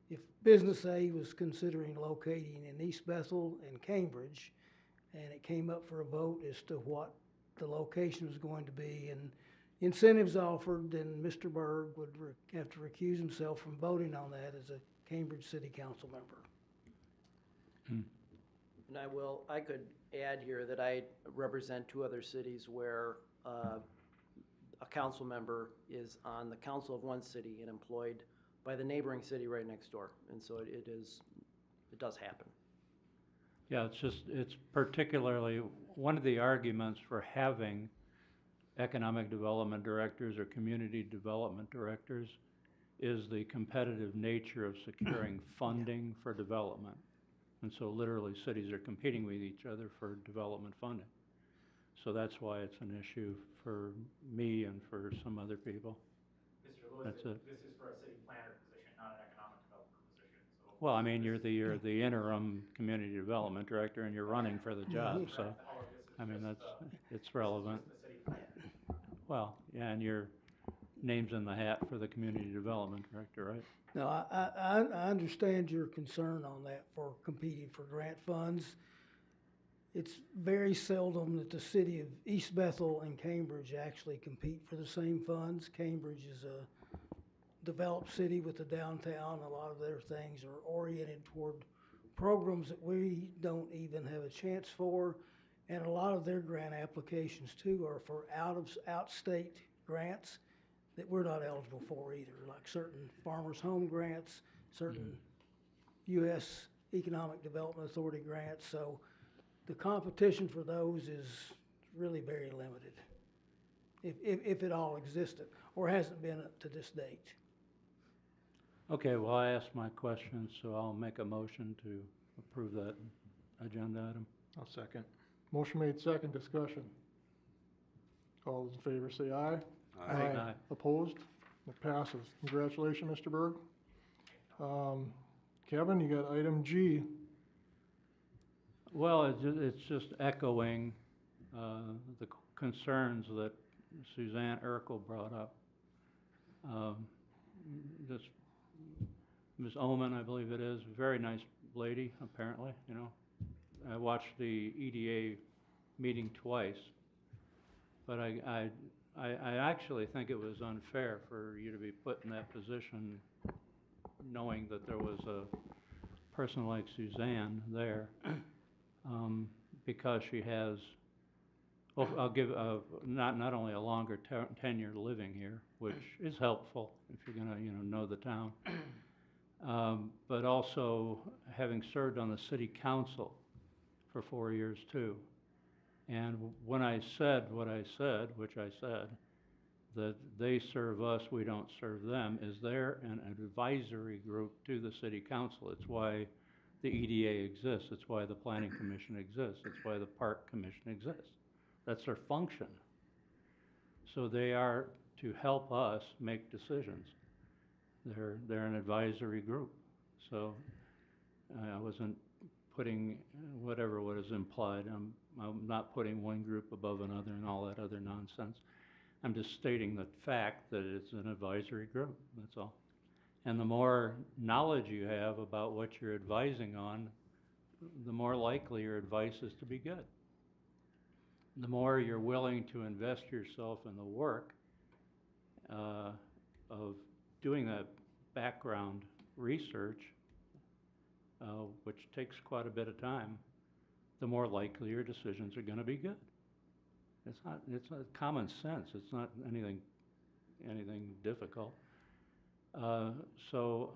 if Business A was considering locating in East Bethel and Cambridge, and it came up for a vote as to what the location was going to be, and incentives offered, then Mr. Berg would have to recuse himself from voting on that as a Cambridge City Council member. And I could add here that I represent two other cities where a council member is on the council of one city and employed by the neighboring city right next door. And so it does happen. Yeah, it's particularly, one of the arguments for having economic development directors or community development directors is the competitive nature of securing funding for development. And so literally cities are competing with each other for development funding. So that's why it's an issue for me and for some other people. Mr. Lewis, That's it. this is for a city planner position, not an economic development position, so. Well, I mean, you're the interim community development director and you're running for the job, so, All of this is I mean, just, it's relevant. the city planner. Well, yeah, and your name's in the hat for the community development director, right? No, I understand your concern on that for competing for grant funds. It's very seldom that the city of East Bethel and Cambridge actually compete for the same funds. Cambridge is a developed city with a downtown. A lot of their things are oriented toward programs that we don't even have a chance for. And a lot of their grant applications too are for out-state grants that we're not eligible for either, like certain farmers' home grants, certain U.S. Economic Development Authority grants. So the competition for those is really very limited. if it all existed, or hasn't been up to this date. Okay, well, I asked my questions, so I'll make a motion to approve that agenda item. I'll second. Motion made second, discussion. All those in favor say aye. Aye. Opposed? It passes. Congratulations, Mr. Berg. Kevin, you got item G. Well, it's just echoing the concerns that Suzanne Urkel brought up. This Ms. Omen, I believe it is, very nice lady, apparently, you know. I watched the EDA meeting twice, but I actually think it was unfair for you to be put in that position knowing that there was a person like Suzanne there, because she has, well, I'll give, not only a longer tenure living here, which is helpful if you're gonna, know the town, but also having served on the city council for 4 years too. And when I said what I said, which I said, that they serve us, we don't serve them, is they're an advisory group to the city council. It's why the EDA exists. It's why the planning commission exists. It's why the park commission exists. That's their function. So they are to help us make decisions. They're an advisory group. So I wasn't putting whatever was implied. I'm not putting one group above another and all that other nonsense. I'm just stating the fact that it's an advisory group, that's all. And the more knowledge you have about what you're advising on, the more likely your advice is to be good. The more you're willing to invest yourself in the work of doing that background research, which takes quite a bit of time, the more likely your decisions are going to be good. It's not common sense. It's not anything difficult. So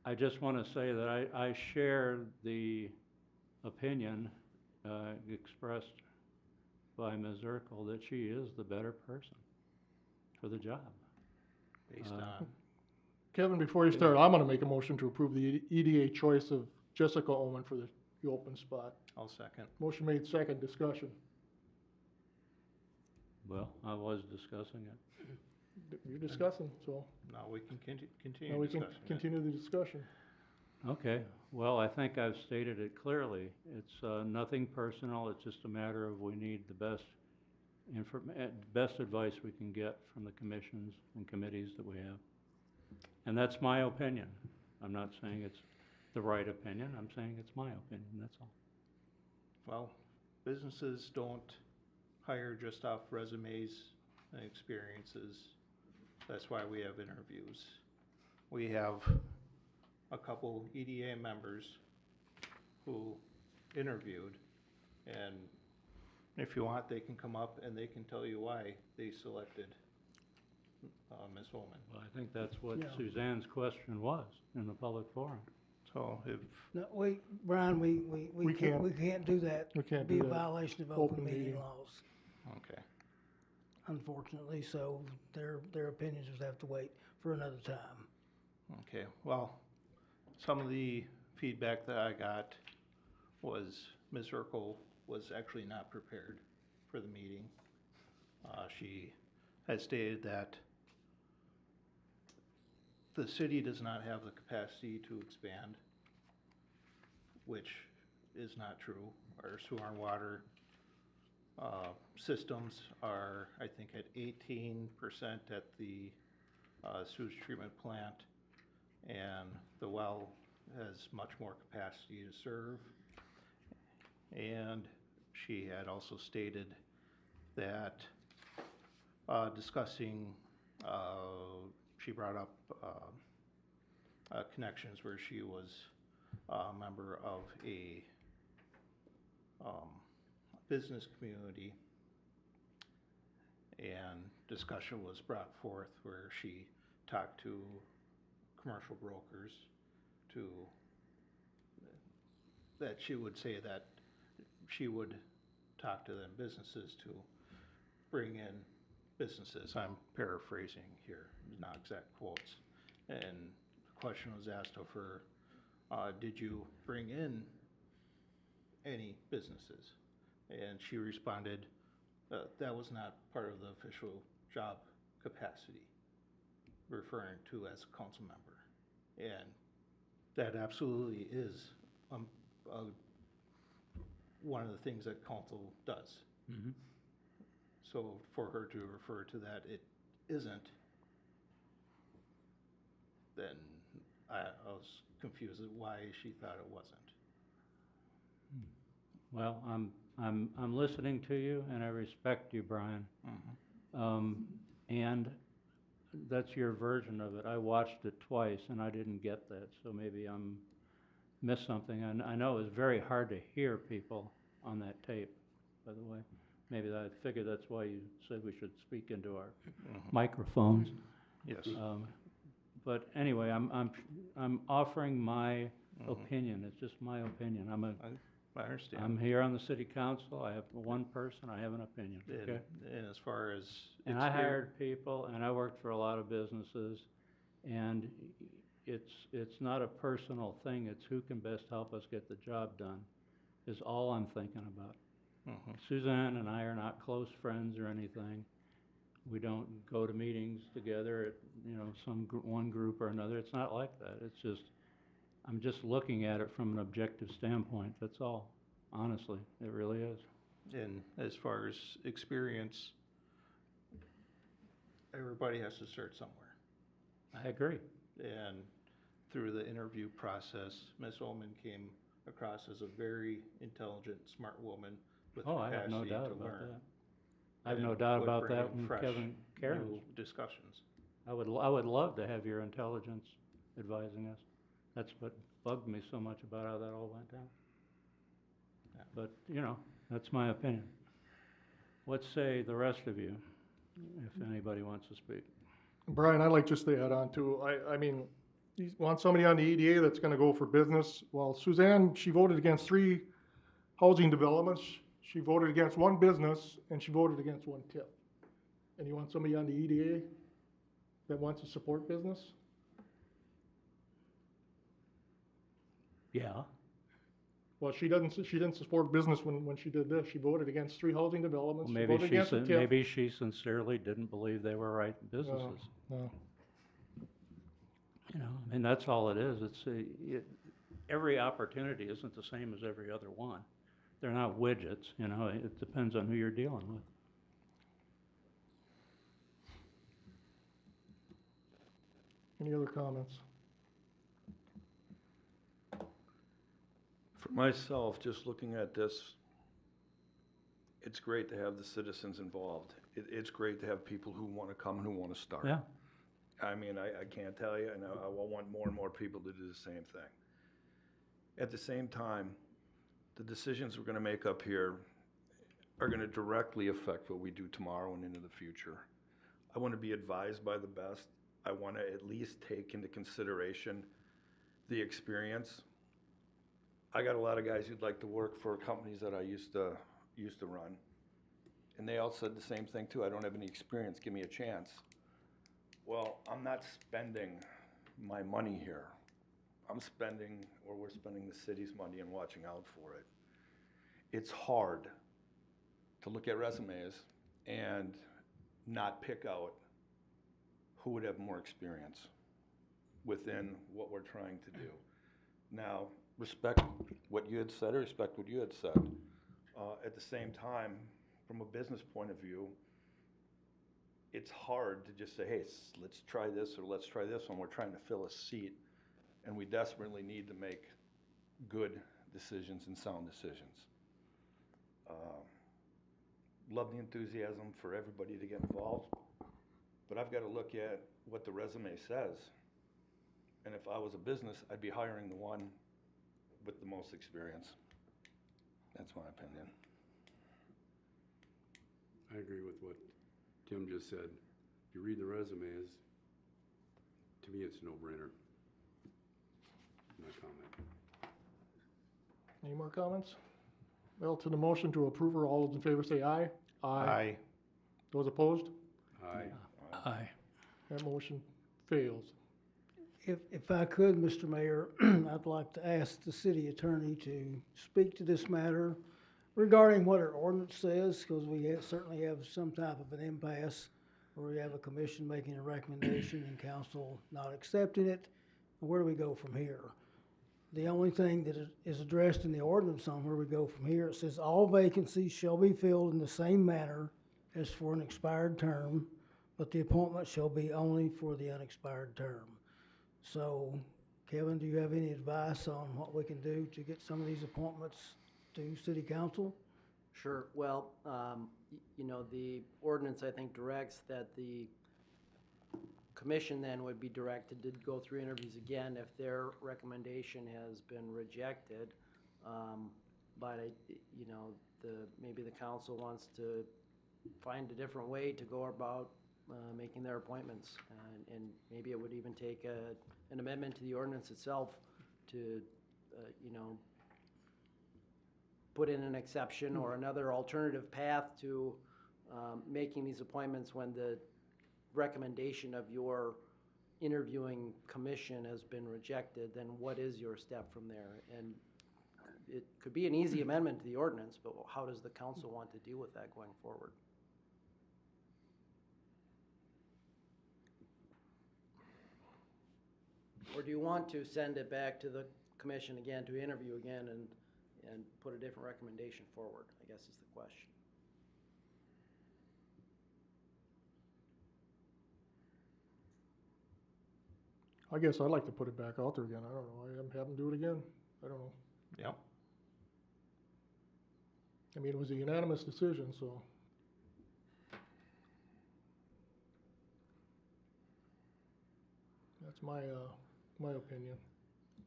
I just want to say that I share the opinion expressed by Ms. Urkel that she is the better person for the job. Based on, Kevin, before you start, I'm gonna make a motion to approve the EDA choice of Jessica Omen for the open spot. I'll second. Motion made second, discussion. Well, I was discussing it. You're discussing, so Now we can continue now we can discussing it. continue the discussion. Okay, well, I think I've stated it clearly. It's nothing personal, it's just a matter of we need the best advice we can get from the commissions and committees that we have. And that's my opinion. I'm not saying it's the right opinion, I'm saying it's my opinion, that's all. Well, businesses don't hire just off resumes and experiences. That's why we have interviews. We have a couple EDA members who interviewed, and if you want, they can come up and they can tell you why they selected Ms. Holman. Well, I think that's what Yeah. Suzanne's question was in the public forum. So if, No, Brian, we We can't- can't do that. we can't Be do a that. violation of Open open meeting meeting. laws, okay, unfortunately, so their opinions just have to wait for another time. okay, well, some of the feedback that I got was Ms. Urkel was actually not prepared for the meeting. She had stated that the city does not have the capacity to expand, which is not true. Our sewer and water systems are, I think, at 18% at the sewage treatment plant, and the well has much more capacity to serve. And she had also stated that discussing, she brought up connections where she was a member of a business community, and discussion was brought forth where she talked to commercial brokers that she would say that she would talk to them businesses to bring in businesses. I'm paraphrasing here, not exact quotes. And the question was asked of her, did you bring in any businesses? And she responded, that was not part of the official job capacity, referring to as a council member. And that absolutely is one of the things that council does. Mm-hmm. So for her to refer to that, it isn't, then I was confused at why she thought it wasn't. Well, I'm listening to you, and I respect you, Brian. And that's your version of it. I watched it twice, and I didn't get that, so maybe I'm missed something. And I know it was very hard to hear people on that tape, by the way. Maybe I figured that's why you said we should speak into our microphones. Yes. But anyway, I'm offering my opinion. It's just my opinion. I understand. I'm here on the city council. I have one person. I have an opinion. Okay. And as far as And I hired people, and I worked for a lot of businesses, and it's not a personal thing. It's who can best help us get the job done, is all I'm thinking about. Suzanne and I are not close friends or anything. We don't go to meetings together at, one group or another. It's not like that. It's just, I'm just looking at it from an objective standpoint. That's all. Honestly, it really is. And as far as experience, everybody has to start somewhere. I agree. And through the interview process, Ms. Ullman came across as a very intelligent, smart woman with I have no capacity doubt to about learn. that. I have no And doubt would about bring that in when fresh, Karen. new discussions. I would love to have your intelligence advising us. That's what bugged me so much about how that all went down. Yeah. But, that's my opinion. What say the rest of you, if anybody wants to speak? Brian, I'd like just to add on to, I mean, you want somebody on the EDA that's gonna go for business. Well, Suzanne, she voted against 3 housing developments. She voted against 1 business, and she voted against 1 tip. And you want somebody on the EDA that wants to support business? Yeah. Well, she didn't support business when she did this. She voted against 3 housing developments. Well, She voted against the tip. maybe she sincerely didn't believe they were right businesses. No. And that's all it is. Every opportunity isn't the same as every other one. They're not widgets, it depends on who you're dealing with. Any other comments? For myself, just looking at this, it's great to have the citizens involved. It's great to have people who want to come and who want to start. Yeah. I mean, I can't tell you, and I want more and more people to do the same thing. At the same time, the decisions we're going to make up here are going to directly affect what we do tomorrow and into the future. I want to be advised by the best. I want to at least take into consideration the experience. I got a lot of guys who'd like to work for companies that I used to run, and they all said the same thing too. I don't have any experience. Give me a chance. Well, I'm not spending my money here. We're spending the city's money and watching out for it. It's hard to look at resumes and not pick out who would have more experience within what we're trying to do. Now, respect what you had said, or respect what you had said. At the same time, from a business point of view, it's hard to just say, hey, let's try this or let's try this when we're trying to fill a seat, and we desperately need to make good decisions and sound decisions. Love the enthusiasm for everybody to get involved, but I've got to look at what the resume says. And if I was a business, I'd be hiring the one with the most experience. That's my opinion. I agree with what Tim just said. If you read the resumes, to me, it's a no-brainer. My comment. Any more comments? Well, to the motion to approve, all those in favor say aye. Aye. Those opposed? Aye. That motion fails. If I could, Mr. Mayor, I'd like to ask the city attorney to speak to this matter regarding what our ordinance says, because we certainly have some type of an impasse where we have a commission making a recommendation and council not accepting it. Where do we go from here? The only thing that is addressed in the ordinance on where we go from here, it says all vacancies shall be filled in the same manner as for an expired term, but the appointment shall be only for the unexpired term. So, Kevin, do you have any advice on what we can do to get some of these appointments to city council? Sure, well, you know, the ordinance, I think, directs that the commission then would be directed to go through interviews again if their recommendation has been rejected. But, you know, maybe the council wants to find a different way to go about making their appointments. And maybe it would even take an amendment to the ordinance itself to, you know, put in an exception or another alternative path to making these appointments when the recommendation of your interviewing commission has been rejected. Then what is your step from there? And it could be an easy amendment to the ordinance, but how does the council want to deal with that going forward? Or do you want to send it back to the commission again to interview again and put a different recommendation forward, I guess is the question. I guess I'd like to put it back out there again. I don't know. Have them do it again. I don't know. Yep. I mean, it was a unanimous decision, so. That's my opinion.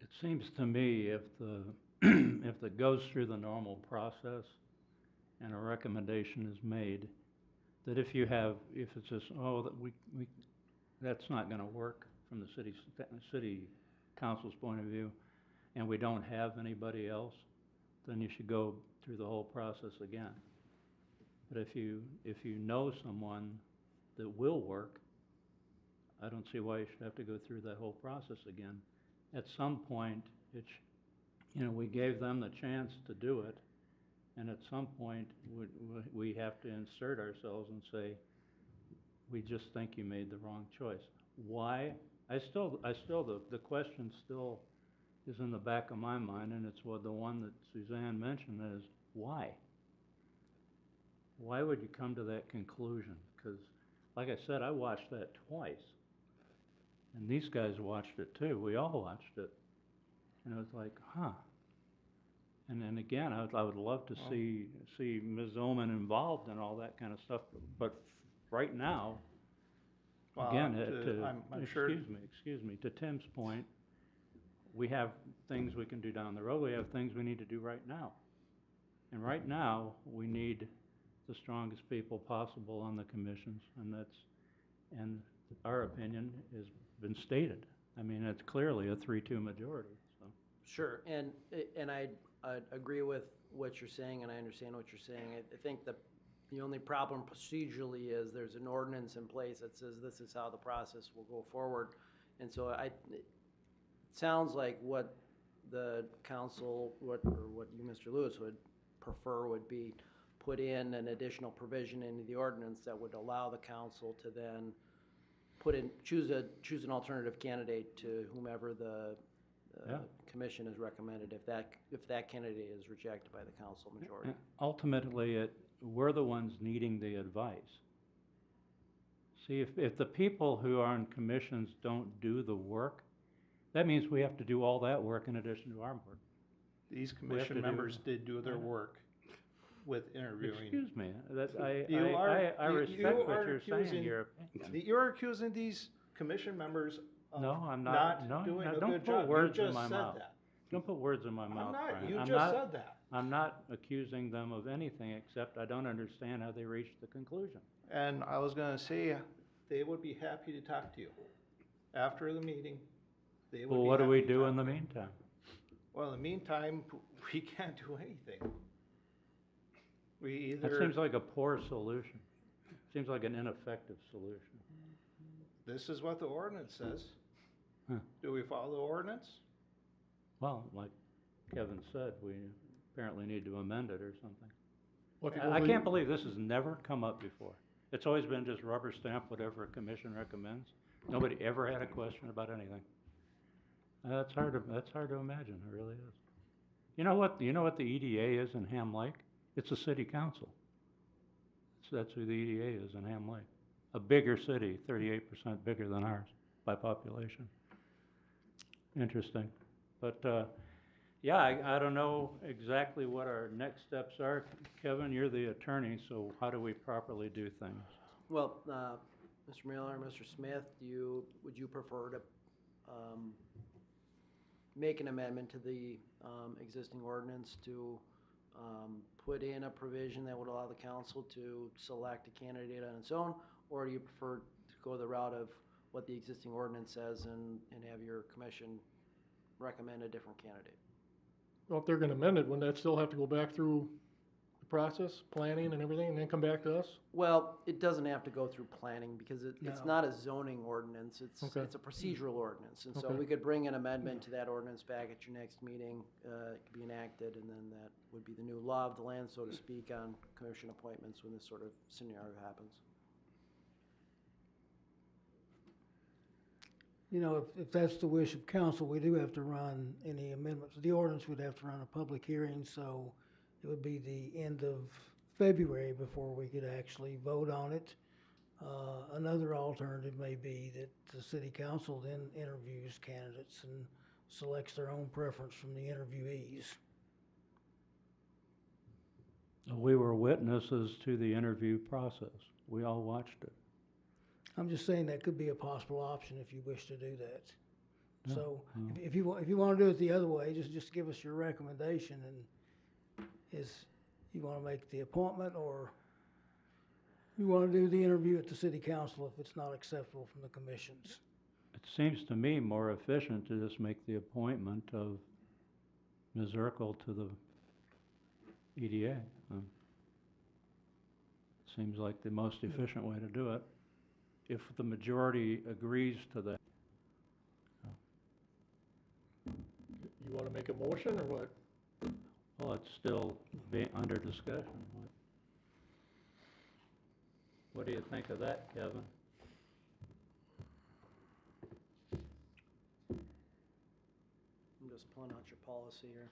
It seems to me if if it goes through the normal process and a recommendation is made, that if it's just, that's not gonna work from the city council's point of view, and we don't have anybody else, then you should go through the whole process again. But if you know someone that will work, I don't see why you should have to go through that whole process again. At some point, we gave them the chance to do it, and at some point, we have to insert ourselves and say, we just think you made the wrong choice. Why? The question still is in the back of my mind, and it's the one that Suzanne mentioned is, why? Why would you come to that conclusion? Because, like I said, I watched that twice. And these guys watched it too. We all watched it. And it was like, huh. And then again, I would love to see Ms. Oman involved in all that kind of stuff. But right now, again, excuse me, to Tim's point, we have things we can do down the road. We have things we need to do right now. And right now, we need the strongest people possible on the commissions, and our opinion has been stated. I mean, it's clearly a 3-2 majority, so. Sure, and I agree with what you're saying, and I understand what you're saying. I think the only problem procedurally is there's an ordinance in place that says this is how the process will go forward. And so it sounds like what the council, what you, Mr. Lewis, would prefer would be put in an additional provision into the ordinance that would allow the council to then choose an alternative candidate to whomever the commission has recommended if that candidate is rejected by the council majority. And ultimately, we're the ones needing the advice. See, if the people who are on commissions don't do the work, that means we have to do all that work in addition to our work. These commission members did do their work with interviewing. Excuse me, I respect what you're saying, your opinion. You're accusing these commission members of No, I'm not. doing a Don't good put job. words You in just my said mouth. that. Don't put words in my I'm mouth, not. Brian. You just said that. I'm not accusing them of anything except I don't understand how they reached the conclusion. And I was gonna say, they would be happy to talk to you after the meeting. They would Well, be what do we happy to do talk in the to you. meantime? Well, in the meantime, we can't do anything. We That either, seems like a poor solution. Seems like an ineffective solution. This is what the ordinance says. Huh. Do we follow the ordinance? Well, like Kevin said, we apparently need to amend it or something. Well, if you I go can't the- believe this has never come up before. It's always been just rubber stamp whatever a commission recommends. Nobody ever had a question about anything. That's hard to imagine, it really is. You know what the EDA is in Ham Lake? It's a city council. So that's who the EDA is in Ham Lake. A bigger city, 38% bigger than ours by population. Interesting. But, yeah, I don't know exactly what our next steps are. Kevin, you're the attorney, so how do we properly do things? Well, Mr. Miller, Mr. Smith, would you prefer to, make an amendment to the, existing ordinance to, put in a provision that would allow the council to select a candidate on its own? Or do you prefer to go the route of what the existing ordinance says and have your commission recommend a different candidate? Well, if they're gonna amend it, wouldn't that still have to go back through the process, planning and everything, and then come back to us? Well, it doesn't have to go through planning because it's No. not a zoning ordinance, it's Okay. a procedural ordinance. And so Okay. we could bring an amendment to that ordinance back at your next meeting, it could be enacted, and then that would be the new law of the land, so to speak, on commission appointments when this sort of scenario happens. You know, if that's the wish of council, we do have to run any amendments. The ordinance would have to run a public hearing, so it would be the end of February before we could actually vote on it. Another alternative may be that the city council then interviews candidates and selects their own preference from the interviewees. We were witnesses to the interview process. We all watched it. I'm just saying that could be a possible option if you wish to do that. Yeah, So yeah. if you want to do it the other way, just give us your recommendation, and is you want to make the appointment, or you want to do the interview at the city council if it's not acceptable from the commissions. It seems to me more efficient to just make the appointment of Ms. Urkel to the EDA. Seems like the most efficient way to do it, if the majority agrees to that. You wanna make a motion or what? Well, it's still under discussion. What do you think of that, Kevin? I'm just pulling out your policy here.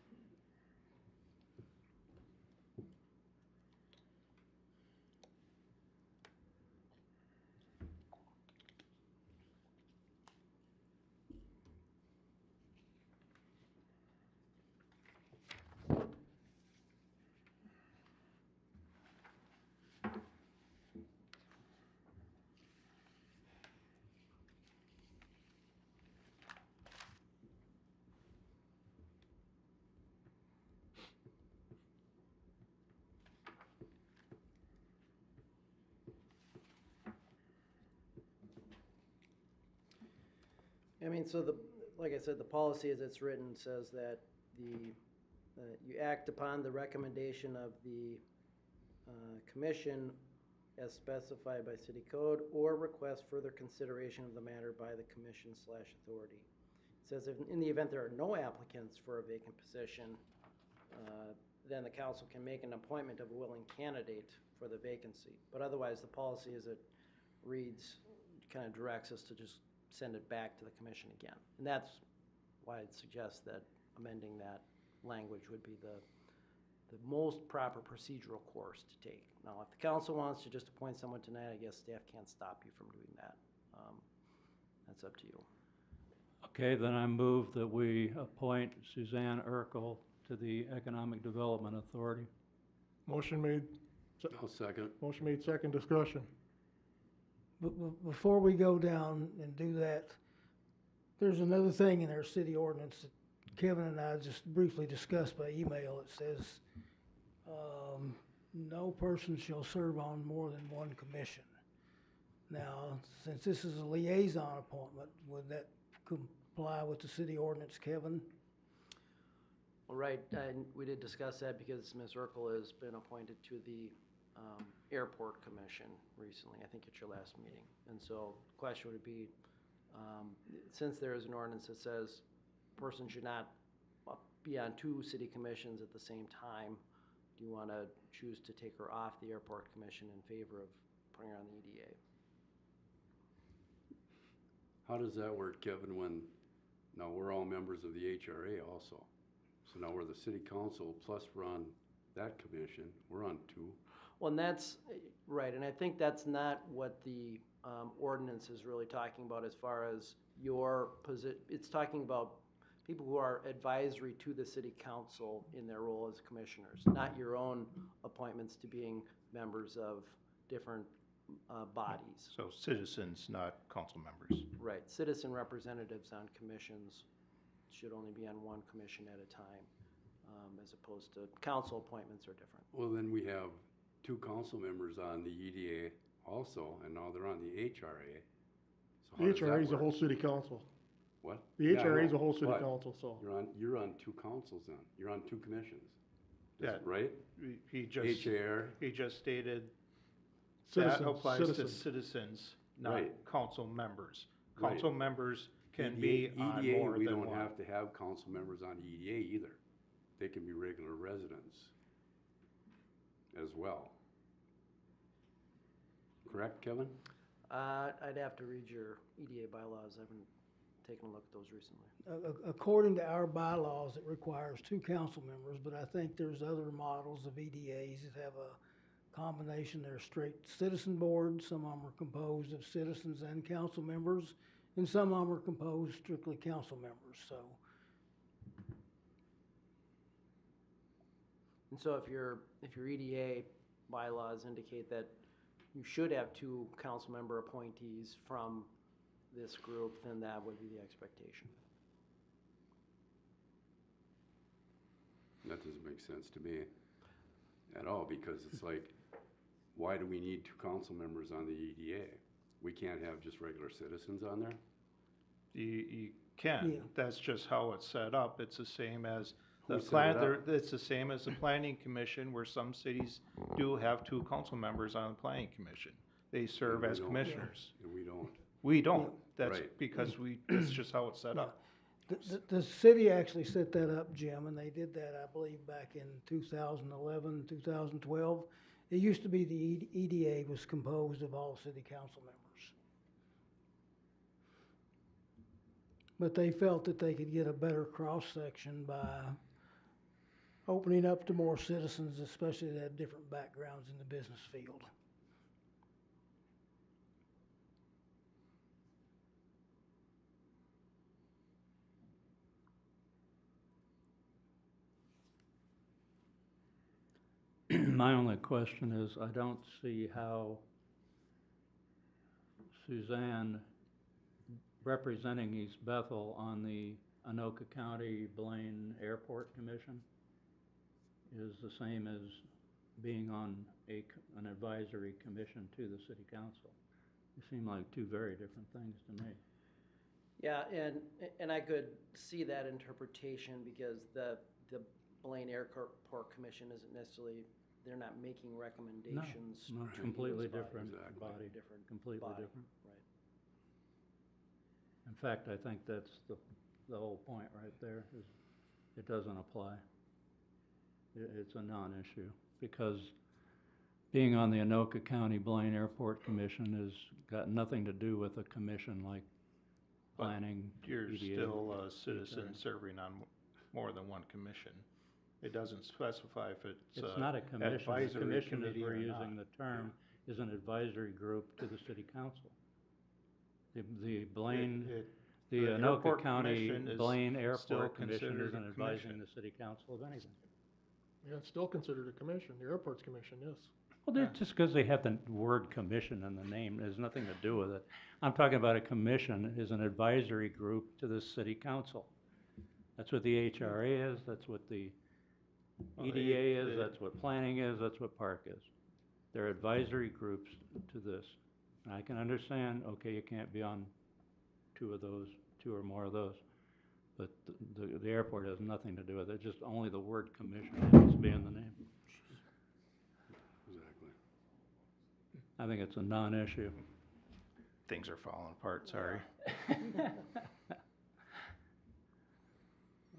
I mean, so like I said, the policy as it's written says that you act upon the recommendation of the commission as specified by city code, or request further consideration of the matter by the commission/authority. It says if in the event there are no applicants for a vacant position, then the council can make an appointment of a willing candidate for the vacancy. But otherwise, the policy as it reads kind of directs us to just send it back to the commission again. And that's why I'd suggest that amending that language would be the most proper procedural course to take. Now, if the council wants to just appoint someone tonight, I guess staff can't stop you from doing that. That's up to you. Okay, then I move that we appoint Suzanne Urkel to the Economic Development Authority. Motion made, I'll second. motion made, second discussion. But before we go down and do that, there's another thing in our city ordinance that Kevin and I just briefly discussed by email. It says, no person shall serve on more than one commission. Now, since this is a liaison appointment, would that comply with the city ordinance, Kevin? Well, right, and we did discuss that because Ms. Urkel has been appointed to the airport commission recently, I think at your last meeting. And so the question would be, since there is an ordinance that says a person should not be on two city commissions at the same time, do you want to choose to take her off the airport commission in favor of putting her on the EDA? How does that work, Kevin, when, now we're all members of the HRA also? So now we're the city council, plus we're on that commission, we're on two. Well, and that's, right, and I think that's not what the ordinance is really talking about as far as your it's talking about people who are advisory to the city council in their role as commissioners, not your own appointments to being members of different bodies. So citizens, not council members. Right, citizen representatives on commissions should only be on one commission at a time, as opposed to council appointments are different. Well, then we have two council members on the EDA also, and now they're on the HRA. So how The does that HRA is a work? whole city council. What? The Yeah, I HRA is know, a whole city but council, so. You're on two councils then, you're on two commissions. Yeah. Right? He just, HR, he just stated that Citizens, applies to citizens. citizens, not Right. council members. Right. Council members can EDA, be on EDA, more we than don't one. have to have council members on EDA either. They can be regular residents as well. Correct, Kevin? I'd have to read your EDA bylaws. I haven't taken a look at those recently. According to our bylaws, it requires two council members, but I think there's other models of EDAs that have a combination. They're straight citizen boards, some of them are composed of citizens and council members, and some of them are composed strictly council members, so. And so if your EDA bylaws indicate that you should have two council member appointees from this group, then that would be the expectation. That doesn't make sense to me at all, because it's like, why do we need two council members on the EDA? We can't have just regular citizens on there? You can, Yeah. that's just how it's set up. It's the same as Who the set plan, it up? it's the same as the planning commission, where some cities do have two council members on the planning commission. They serve we as don't. commissioners. And we don't. We don't, that's Right. because that's just how it's set up. The city actually set that up, Jim, and they did that, I believe, back in 2011, 2012. It used to be the EDA was composed of all city council members. But they felt that they could get a better cross-section by opening up to more citizens, especially that have different backgrounds in the business field. My only question is, I don't see how Suzanne representing East Bethel on the Anoka County Blaine Airport Commission is the same as being on an advisory commission to the city council. They seem like two very different things to me. Yeah, and I could see that interpretation because the Blaine Airport Commission isn't necessarily, they're not making recommendations. No, to completely those bodies. different Exactly. body, Different completely body, different. Right. In fact, I think that's the whole point right there, is it doesn't apply. It's a non-issue, because being on the Anoka County Blaine Airport Commission has got nothing to do with a commission like But planning. You're EDA. still a citizen serving on more than one commission. It doesn't specify if it's It's not a commission. A advisory commission, as committee we're or using not. the term, is an advisory group to the city council. The Blaine, the the Anoka airport County commission is Blaine still Airport Commission considered isn't a advising commission. the city council of anything. Yeah, it's still considered a commission, the airport's commission, yes. Well, just because they have the word commission in the name, has nothing to do with it. I'm talking about a commission is an advisory group to the city council. That's what the HRA is, that's what the Well, EDA is, that's what planning is, that's what park is. They're advisory groups to this. And I can understand, okay, you can't be on two or more of those. But the airport has nothing to do with it, just only the word commission happens to be in the name. Exactly. I think it's a non-issue. Things are falling apart, sorry.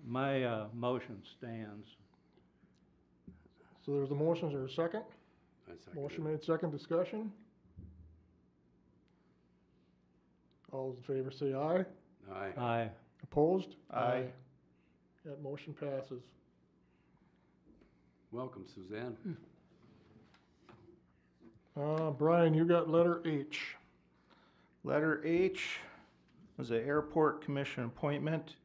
My motion stands. So there's a motion, is there a second? I second Motion it. made, second discussion. All those in favor say aye. Aye. Aye. Opposed? Aye. That motion passes. Welcome, Suzanne. Brian, you got letter H. Letter H is an airport commission appointment.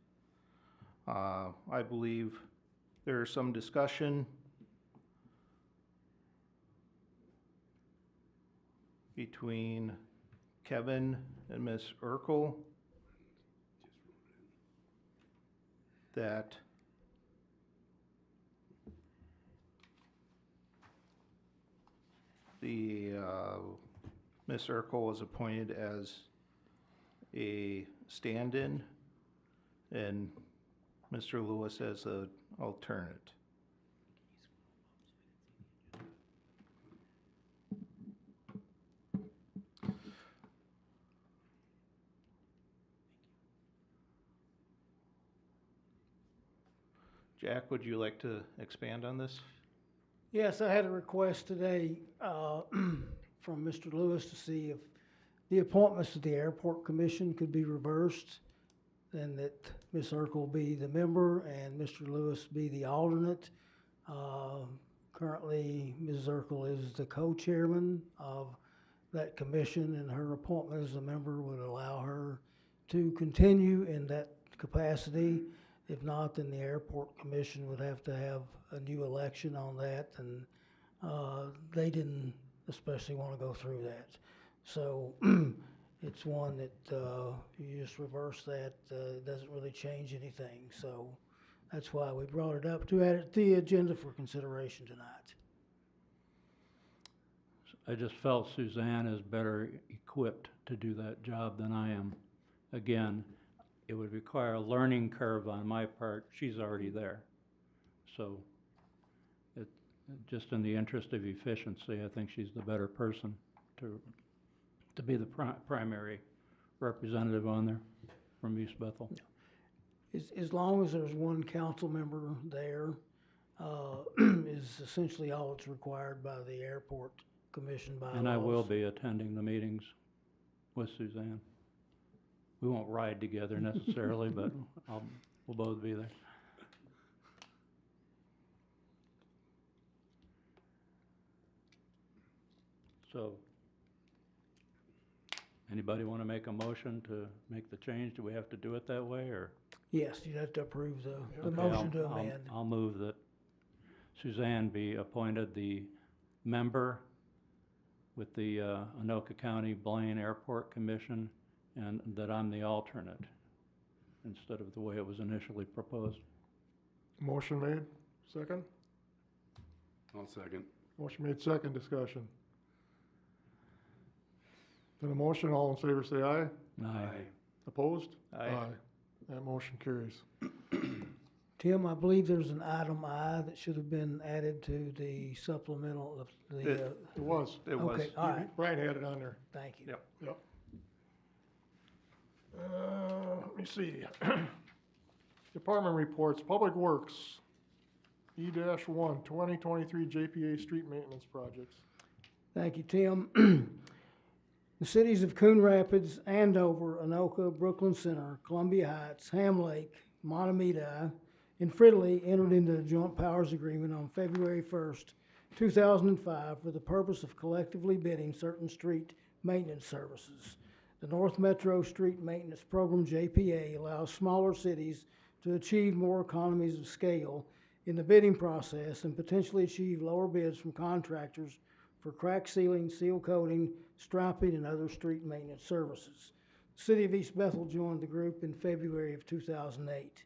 I believe there's some discussion between Kevin and Ms. Urkel that Ms. Urkel was appointed as a stand-in and Mr. Lewis as an alternate. Jack, would you like to expand on this? Yes, I had a request today from Mr. Lewis to see if the appointments to the airport commission could be reversed, and that Ms. Urkel be the member and Mr. Lewis be the alternate. Currently, Ms. Urkel is the co-chairman of that commission, and her appointment as a member would allow her to continue in that capacity. If not, then the airport commission would have to have a new election on that, and they didn't especially want to go through that. So it's one that you just reverse that, it doesn't really change anything. So that's why we brought it up to add it to the agenda for consideration tonight. I just felt Suzanne is better equipped to do that job than I am. Again, it would require a learning curve on my part. She's already there. So just in the interest of efficiency, I think she's the better person to be the primary representative on there from East Bethel. As long as there's one council member there, is essentially all that's required by the airport commission bylaws. And I will be attending the meetings with Suzanne. We won't ride together necessarily, but we'll both be there. So, anybody want to make a motion to make the change? Do we have to do it that way, or? Yes, you'd have to approve the Okay, motion to amend. I'll move that Suzanne be appointed the member with the Anoka County Blaine Airport Commission, and that I'm the alternate instead of the way it was initially proposed. Motion made, second. I'll second. Motion made, second discussion. To the motion, all in favor say aye. Aye. Opposed? Aye. That motion carries. Tim, I believe there's an item I that should have been added to the supplemental of the, It was. It was. okay, all right, Brian had it on there. thank you. Yep. Yep. Let me see. Department reports, Public Works, E-1, 2023 JPA street maintenance projects. Thank you, Tim. The cities of Coon Rapids, Andover, Anoka, Brooklyn Center, Columbia Heights, Ham Lake, Montemita, and Fridley entered into a joint powers agreement on February 1st, 2005 for the purpose of collectively bidding certain street maintenance services. The North Metro Street Maintenance Program, JPA, allows smaller cities to achieve more economies of scale in the bidding process and potentially achieve lower bids from contractors for crack sealing, seal coating, striping, and other street maintenance services. The City of East Bethel joined the group in February of 2008.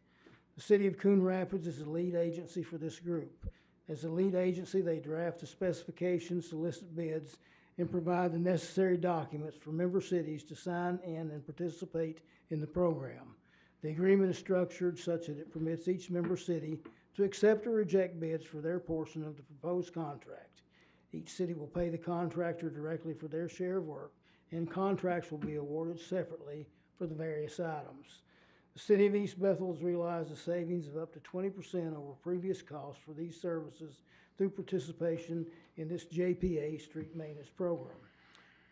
The City of Coon Rapids is the lead agency for this group. As the lead agency, they draft the specifications, solicit bids, and provide the necessary documents for member cities to sign in and participate in the program. The agreement is structured such that it permits each member city to accept or reject bids for their portion of the proposed contract. Each city will pay the contractor directly for their share of work, and contracts will be awarded separately for the various items. The City of East Bethel has realized a savings of up to 20% over previous costs for these services through participation in this JPA street maintenance program.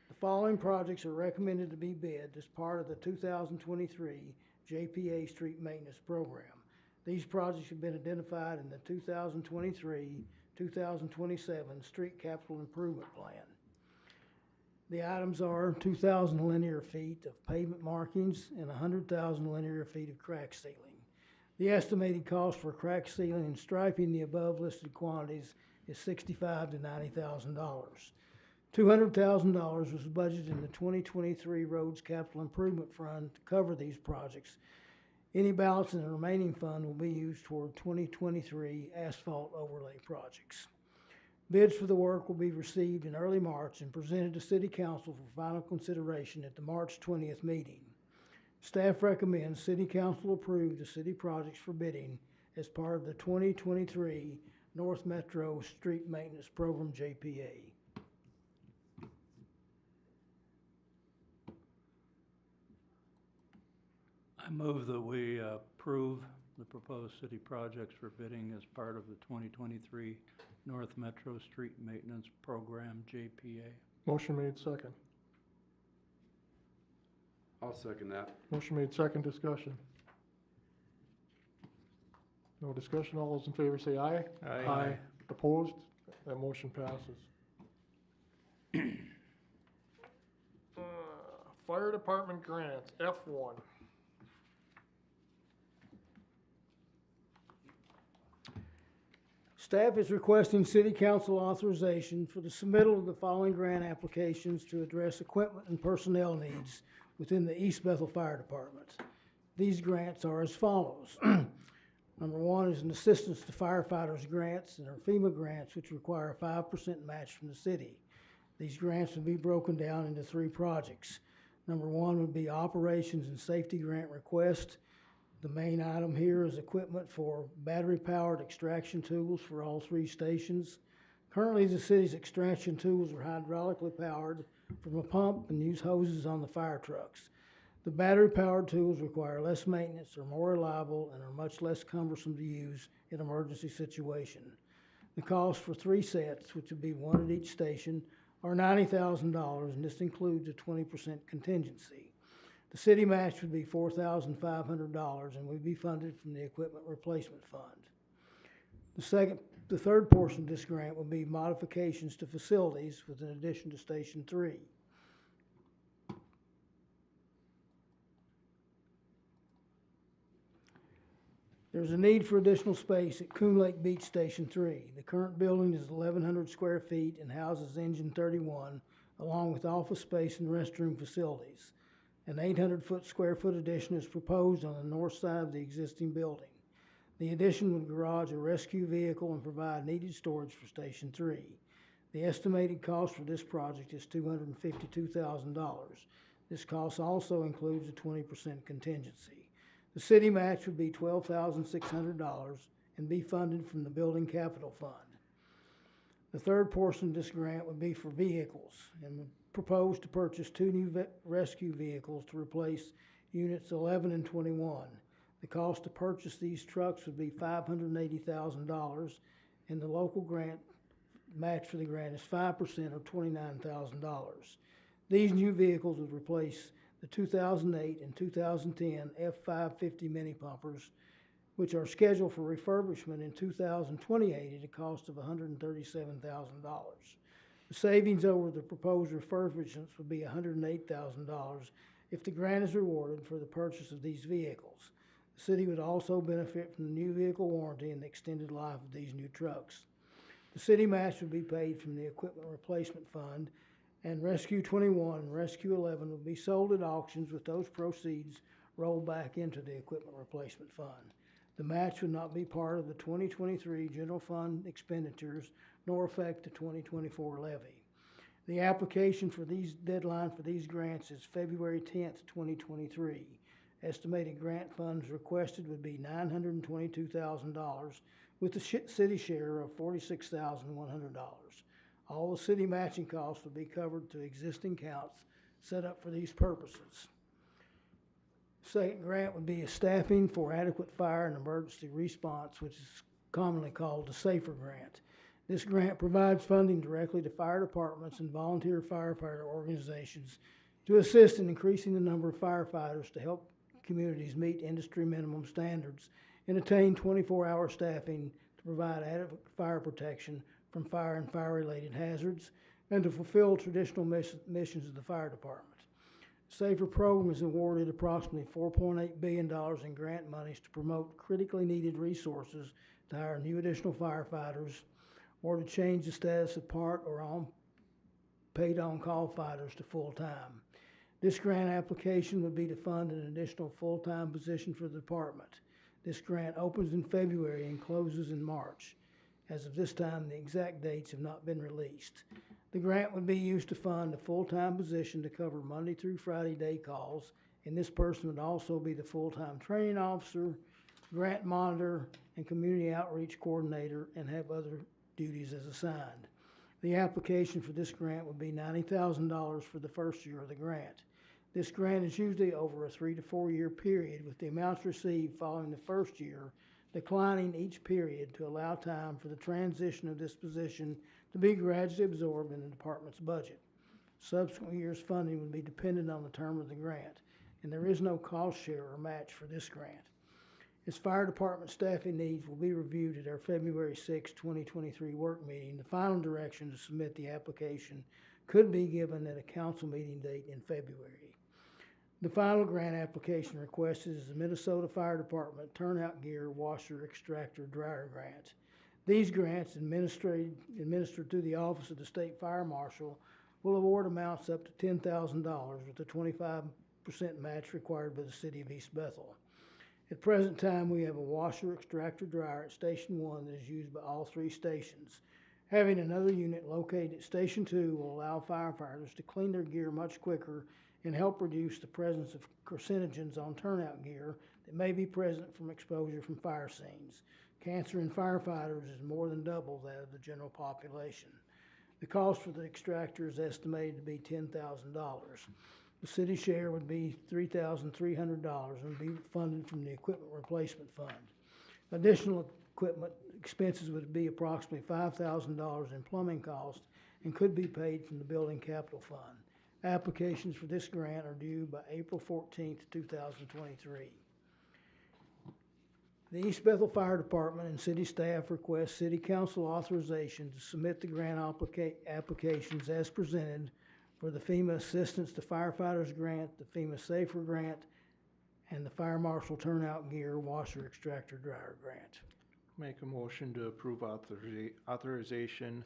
The following projects are recommended to be bid as part of the 2023 JPA street maintenance program. These projects have been identified in the 2023-2027 Street Capital Improvement Plan. The items are 2,000 linear feet of pavement markings and 100,000 linear feet of crack sealing. The estimated cost for crack sealing and striping the above listed quantities is $65,000 to $90,000. $200,000 was budgeted in the 2023 Roads Capital Improvement Fund to cover these projects. Any balance in the remaining fund will be used toward 2023 asphalt overlay projects. Bids for the work will be received in early March and presented to City Council for final consideration at the March 20th meeting. Staff recommends City Council approve the city projects for bidding as part of the 2023 North Metro Street Maintenance Program JPA. I move that we approve the proposed city projects for bidding as part of the 2023 North Metro Street Maintenance Program, JPA. Motion made, second. I'll second that. Motion made, second. Discussion. No discussion. All those in favor say aye. Aye. Opposed? That motion passes. Fire Department grants, F1. Staff is requesting City Council authorization for the submittal of the following grant applications to address equipment and personnel needs within the East Bethel Fire Department. These grants are as follows. Number one is an assistance to firefighters grants and our FEMA grants, which require a 5% match from the city. These grants will be broken down into 3 projects. Number one would be operations and safety grant request. The main item here is equipment for battery-powered extraction tools for all 3 stations. Currently, the city's extraction tools are hydraulically powered from a pump and use hoses on the fire trucks. The battery-powered tools require less maintenance, are more reliable, and are much less cumbersome to use in emergency situation. The cost for 3 sets, which would be 1 at each station, are $90,000, and this includes a 20% contingency. The city match would be $4,500 and would be funded from the Equipment Replacement Fund. The third portion of this grant would be modifications to facilities with an addition to Station 3. There's a need for additional space at Coon Lake Beach Station 3. The current building is 1,100 square feet and houses Engine 31, along with office space and restroom facilities. An 800 square foot addition is proposed on the north side of the existing building. The addition would garage a rescue vehicle and provide needed storage for Station 3. The estimated cost for this project is $252,000. This cost also includes a 20% contingency. The city match would be $12,600 and be funded from the Building Capital Fund. The third portion of this grant would be for vehicles and would propose to purchase 2 new rescue vehicles to replace units 11 and 21. The cost to purchase these trucks would be $580,000, and the local grant match for the grant is 5% or $29,000. These new vehicles would replace the 2008 and 2010 F550 mini pumpers, which are scheduled for refurbishment in 2028 at a cost of $137,000. The savings over the proposed refurbishments would be $108,000 if the grant is awarded for the purchase of these vehicles. The city would also benefit from the new vehicle warranty and the extended life of these new trucks. The city match would be paid from the Equipment Replacement Fund, and Rescue 21 and Rescue 11 would be sold at auctions with those proceeds rolled back into the Equipment Replacement Fund. The match would not be part of the 2023 general fund expenditures nor affect the 2024 levy. The application for deadline for these grants is February 10th, 2023. Estimated grant funds requested would be $922,000 with the city share of $46,100. All the city matching costs will be covered to existing accounts set up for these purposes. Second grant would be a staffing for adequate fire and emergency response, which is commonly called the SAFER grant. This grant provides funding directly to fire departments and volunteer firefighter organizations to assist in increasing the number of firefighters to help communities meet industry minimum standards and attain 24-hour staffing to provide adequate fire protection from fire and fire-related hazards and to fulfill traditional missions of the fire department. SAFER program is awarded approximately $4.8 billion in grant monies to promote critically needed resources to hire new additional firefighters or to change the status of part or paid on-call fighters to full-time. This grant application would be to fund an additional full-time position for the department. This grant opens in February and closes in March. As of this time, the exact dates have not been released. The grant would be used to fund a full-time position to cover Monday through Friday day calls, and this person would also be the full-time training officer, grant monitor, and community outreach coordinator, and have other duties as assigned. The application for this grant would be $90,000 for the first year of the grant. This grant is usually over a 3 to 4 year period, with the amounts received following the first year declining each period to allow time for the transition of this position to be gradually absorbed in the department's budget. Subsequent years' funding would be dependent on the term of the grant, and there is no cost share or match for this grant. As fire department staffing needs will be reviewed at our February 6, 2023 work meeting, the final direction to submit the application could be given at a council meeting date in February. The final grant application requested is the Minnesota Fire Department Turnout Gear Washer Extractor Dryer Grant. These grants, administered through the Office of the State Fire Marshal, will award amounts up to $10,000 with a 25% match required by the City of East Bethel. At present time, we have a washer extractor dryer at Station 1 that is used by all 3 stations. Having another unit located at Station 2 will allow firefighters to clean their gear much quicker and help reduce the presence of carcinogens on turnout gear that may be present from exposure from fire scenes. Cancer in firefighters is more than double that of the general population. The cost for the extractor is estimated to be $10,000. The city share would be $3,300 and be funded from the Equipment Replacement Fund. Additional equipment expenses would be approximately $5,000 in plumbing costs and could be paid from the Building Capital Fund. Applications for this grant are due by April 14th, 2023. The East Bethel Fire Department and city staff request City Council authorization to submit the grant applications as presented for the FEMA Assistance to Firefighters Grant, the FEMA Safer Grant, and the Fire Marshal Turnout Gear Washer Extractor Dryer Grant. Make a motion to approve authorization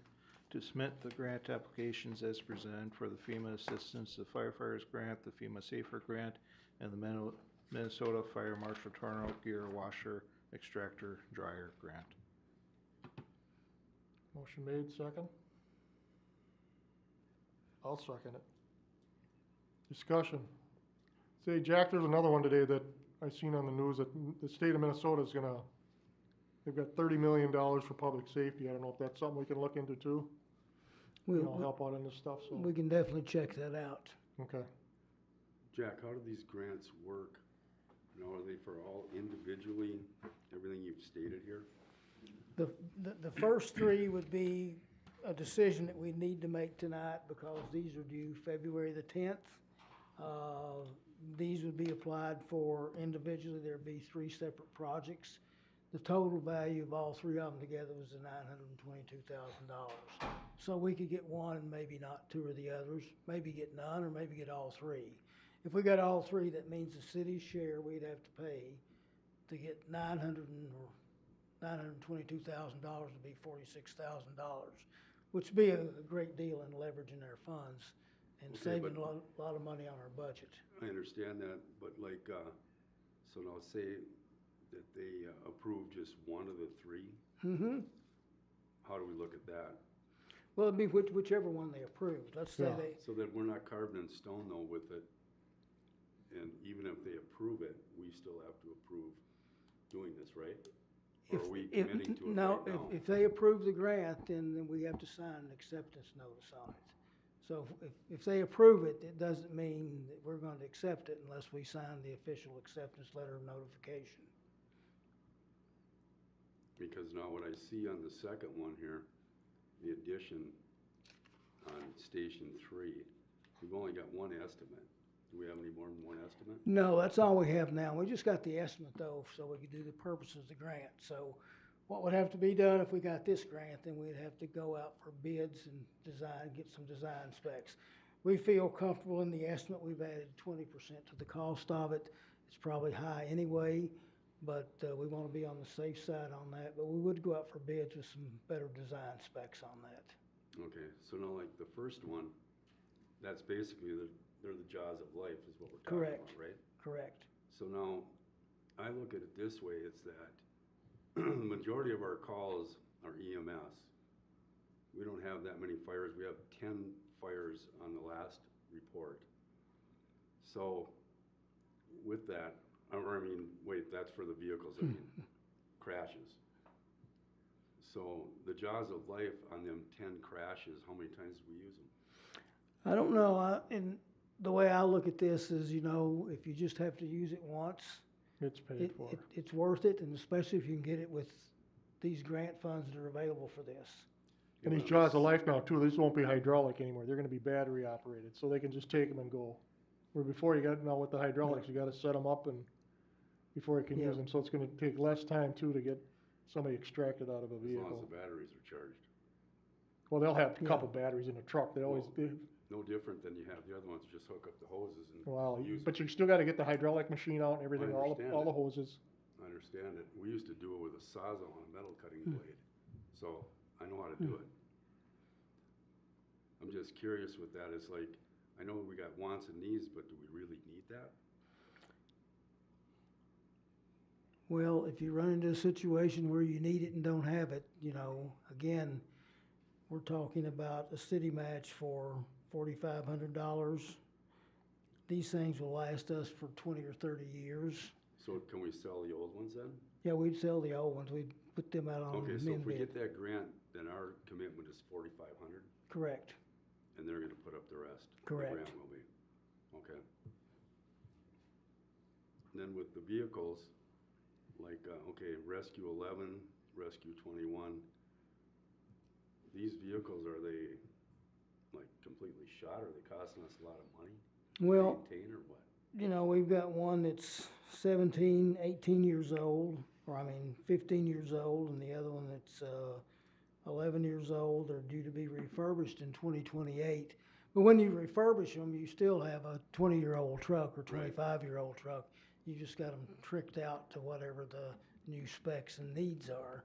to submit the grant applications as presented for the FEMA Assistance to Firefighters Grant, the FEMA Safer Grant, and the Minnesota Fire Marshal Turnout Gear Washer Extractor Dryer Grant. Motion made, second. I'll second it. Discussion. Say, Jack, there's another one today that I seen on the news that the state of Minnesota is they've got $30 million for public safety. I don't know if that's something we can look into too. We'll Help out on this stuff, so. We can definitely check that out. Okay. Jack, how do these grants work? You know, are they for all individually, everything you've stated here? The first 3 would be a decision that we need to make tonight because these are due February the 10th. These would be applied for individually. There'd be 3 separate projects. The total value of all 3 of them together was $922,000. So we could get one and maybe not 2 of the others, maybe get none or maybe get all 3. If we got all 3, that means the city's share we'd have to pay to get $922,000 would be $46,000, which would be a great deal in leveraging our funds and Okay, saving a lot of money on our budget. I understand that, but like, so now say that they approve just one of the 3, Mm-hmm. how do we look at that? Well, it'd be whichever one they approved. Let's say Yeah. So that we're not carved in stone though with it, and even if they approve it, we still have to approve doing this, right? Or If- are we if- committing to it No, right now? if they approve the grant, then we have to sign an acceptance notice on it. So if they approve it, it doesn't mean that we're going to accept it unless we sign the official acceptance letter of notification. Because now what I see on the second one here, the addition on Station 3, we've only got one estimate. Do we have any more than one estimate? No, that's all we have now. We just got the estimate though, so we could do the purposes of the grant. So what would have to be done if we got this grant, then we'd have to go out for bids and design, get some design specs. We feel comfortable in the estimate. We've added 20% to the cost of it. It's probably high anyway, but we want to be on the safe side on that. But we would go out for bids with some better design specs on that. Okay, so now like the first one, that's basically they're the jaws of life is what we're talking Correct. about, right? Correct. So now, I look at it this way, it's that the majority of our calls are EMS. We don't have that many fires. We have 10 fires on the last report. So with that, or I mean, wait, that's for the vehicles, I mean, crashes. So the jaws of life on them 10 crashes, how many times do we use them? I don't know. And the way I look at this is, you know, if you just have to use it once, It's paid for. it's worth it, and especially if you can get it with these grant funds that are available for this. And these jaws of life now too, these won't be hydraulic anymore. They're gonna be battery operated, so they can just take them and go. Where before you got, now with the hydraulics, you gotta set them up and, before you can Yeah. use them. So it's gonna take less time too to get somebody extracted out of a As long vehicle. as the batteries are charged. Well, they'll have a couple batteries in the truck. They always, No different than you have the other ones, just hook up the hoses and well, use but you still gotta get the hydraulic machine out and everything, all understand the it. hoses. I understand it. We used to do it with a sawzall on a metal cutting blade, so I know how to do it. I'm just curious with that, it's like, I know we got wants and needs, but do we really need that? Well, if you run into a situation where you need it and don't have it, you know, again, we're talking about a city match for $4,500. These things will last us for 20 or 30 years. So can we sell the old ones then? Yeah, we'd sell the old ones. We'd put them out on Okay, so min if we bid. get that grant, then our commitment is 4,500, Correct. and they're gonna put up the rest? Correct. The grant will be, okay. Then with the vehicles, like, okay, Rescue 11, Rescue 21, these vehicles, are they like completely shot? Are they costing us a lot of money to Well, maintain or what? you know, we've got one that's 17, 18 years old, or I mean 15 years old, and the other one that's 11 years old. They're due to be refurbished in 2028. But when you refurbish them, you still have a 20-year-old truck or 25-year-old truck. You just got them tricked out to whatever the new specs and needs are.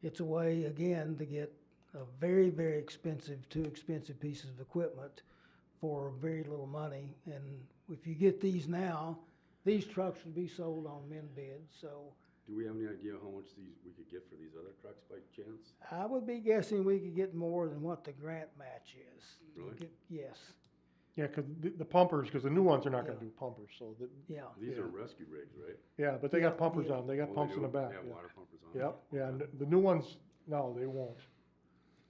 It's a way, again, to get a very, very expensive, too expensive pieces of equipment for very little money. And if you get these now, these trucks will be sold on min bid. So Do we have any idea how much we could get for these other trucks by chance? I would be guessing we could get more than what the grant match is. Really? Yes, Yeah, cause the pumpers, cause the new ones are not gonna Yeah. do pumpers, so that, yeah. These Yeah. are rescue rigs, right? yeah, but they Yeah, got pumpers yeah. on, they got Oh, pumps in do? the back. They have Yeah. water pumpers on them? Yep, yeah, and the new ones, no, they won't.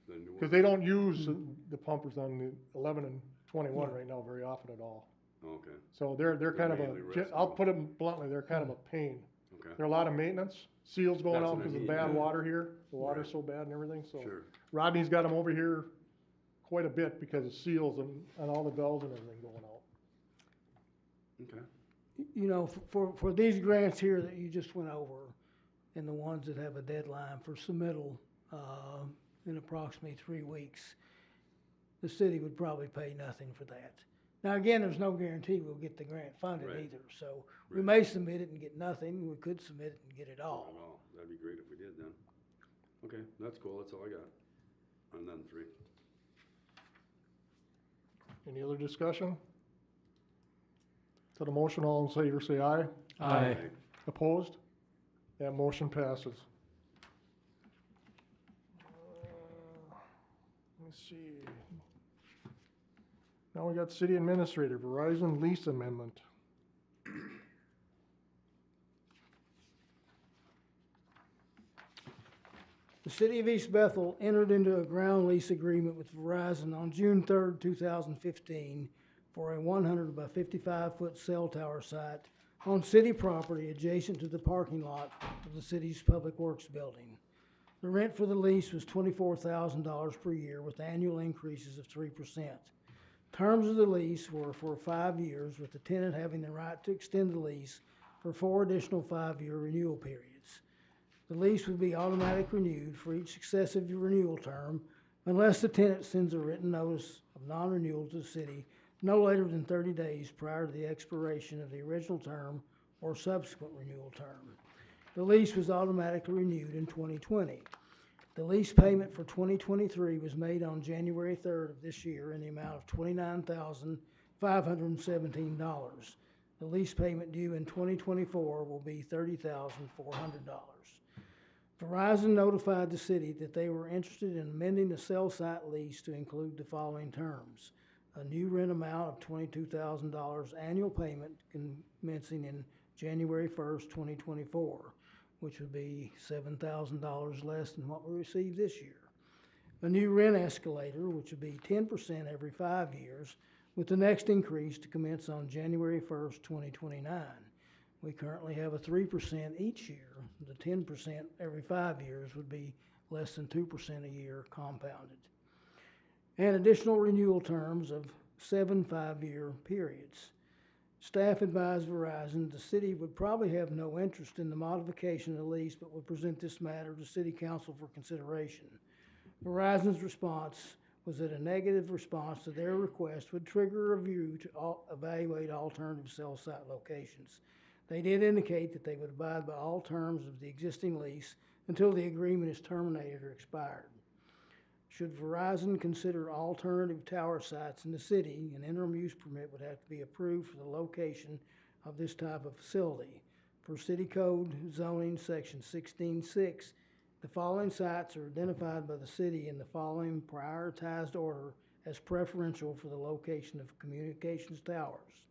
The new Cause ones? they don't use the pumpers on the 11 and 21 Yeah. right now very often at all. Okay, So they're kind of mainly I'll rescue. put it bluntly, they're kind of a pain. okay, There are a lot of maintenance, seals going That's out what I because of mean, bad yeah. water here. The water's Right. so bad and everything, so. sure. Rodney's got them over here quite a bit because of seals and all the valves and everything going out. Okay, You know, for these grants here that you just went over, and the ones that have a deadline for submittal in approximately 3 weeks, the city would probably pay nothing for that. Now, again, there's no guarantee we'll get the grant funded Right. either, so we Right. may submit it and get nothing, we could submit it and get it Not all. at all. That'd be great if we did then. Okay, that's cool, that's all I got on them three. Any other discussion? To the motion, all in favor, say aye. Aye. Opposed? That motion passes. Let's see. Now we got city administrator, Verizon lease amendment. The city of East Bethel entered into a ground lease agreement with Verizon on June 3rd, 2015 for a 100 by 55-foot cell tower site on city property adjacent to the parking lot of the city's Public Works building. The rent for the lease was $24,000 per year with annual increases of 3%. Terms of the lease were for 5 years, with the tenant having the right to extend the lease for 4 additional 5-year renewal periods. The lease would be automatically renewed for each successive renewal term unless the tenant sends a written notice of non-renewal to the city no later than 30 days prior to the expiration of the original term or subsequent renewal term. The lease was automatically renewed in 2020. The lease payment for 2023 was made on January 3rd of this year in the amount of $29,517. The lease payment due in 2024 will be $30,400. Verizon notified the city that they were interested in amending the cell site lease to include the following terms: a new rent amount of $22,000 annual payment commencing in January 1st, 2024, which would be $7,000 less than what we received this year. A new rent escalator, which would be 10% every 5 years, with the next increase to commence on January 1st, 2029. We currently have a 3% each year. The 10% every 5 years would be less than 2% a year compounded. And additional renewal terms of 7 5-year periods. Staff advised Verizon the city would probably have no interest in the modification of the lease, but would present this matter to City Council for consideration. Verizon's response was that a negative response to their request would trigger a review to evaluate alternative cell site locations. They did indicate that they would abide by all terms of the existing lease until the agreement is terminated or expired. Should Verizon consider alternative tower sites in the city, an interim use permit would have to be approved for the location of this type of facility. Per City Code Zoning Section 16.6, the following sites are identified by the city in the following prioritized order as preferential for the location of communications towers.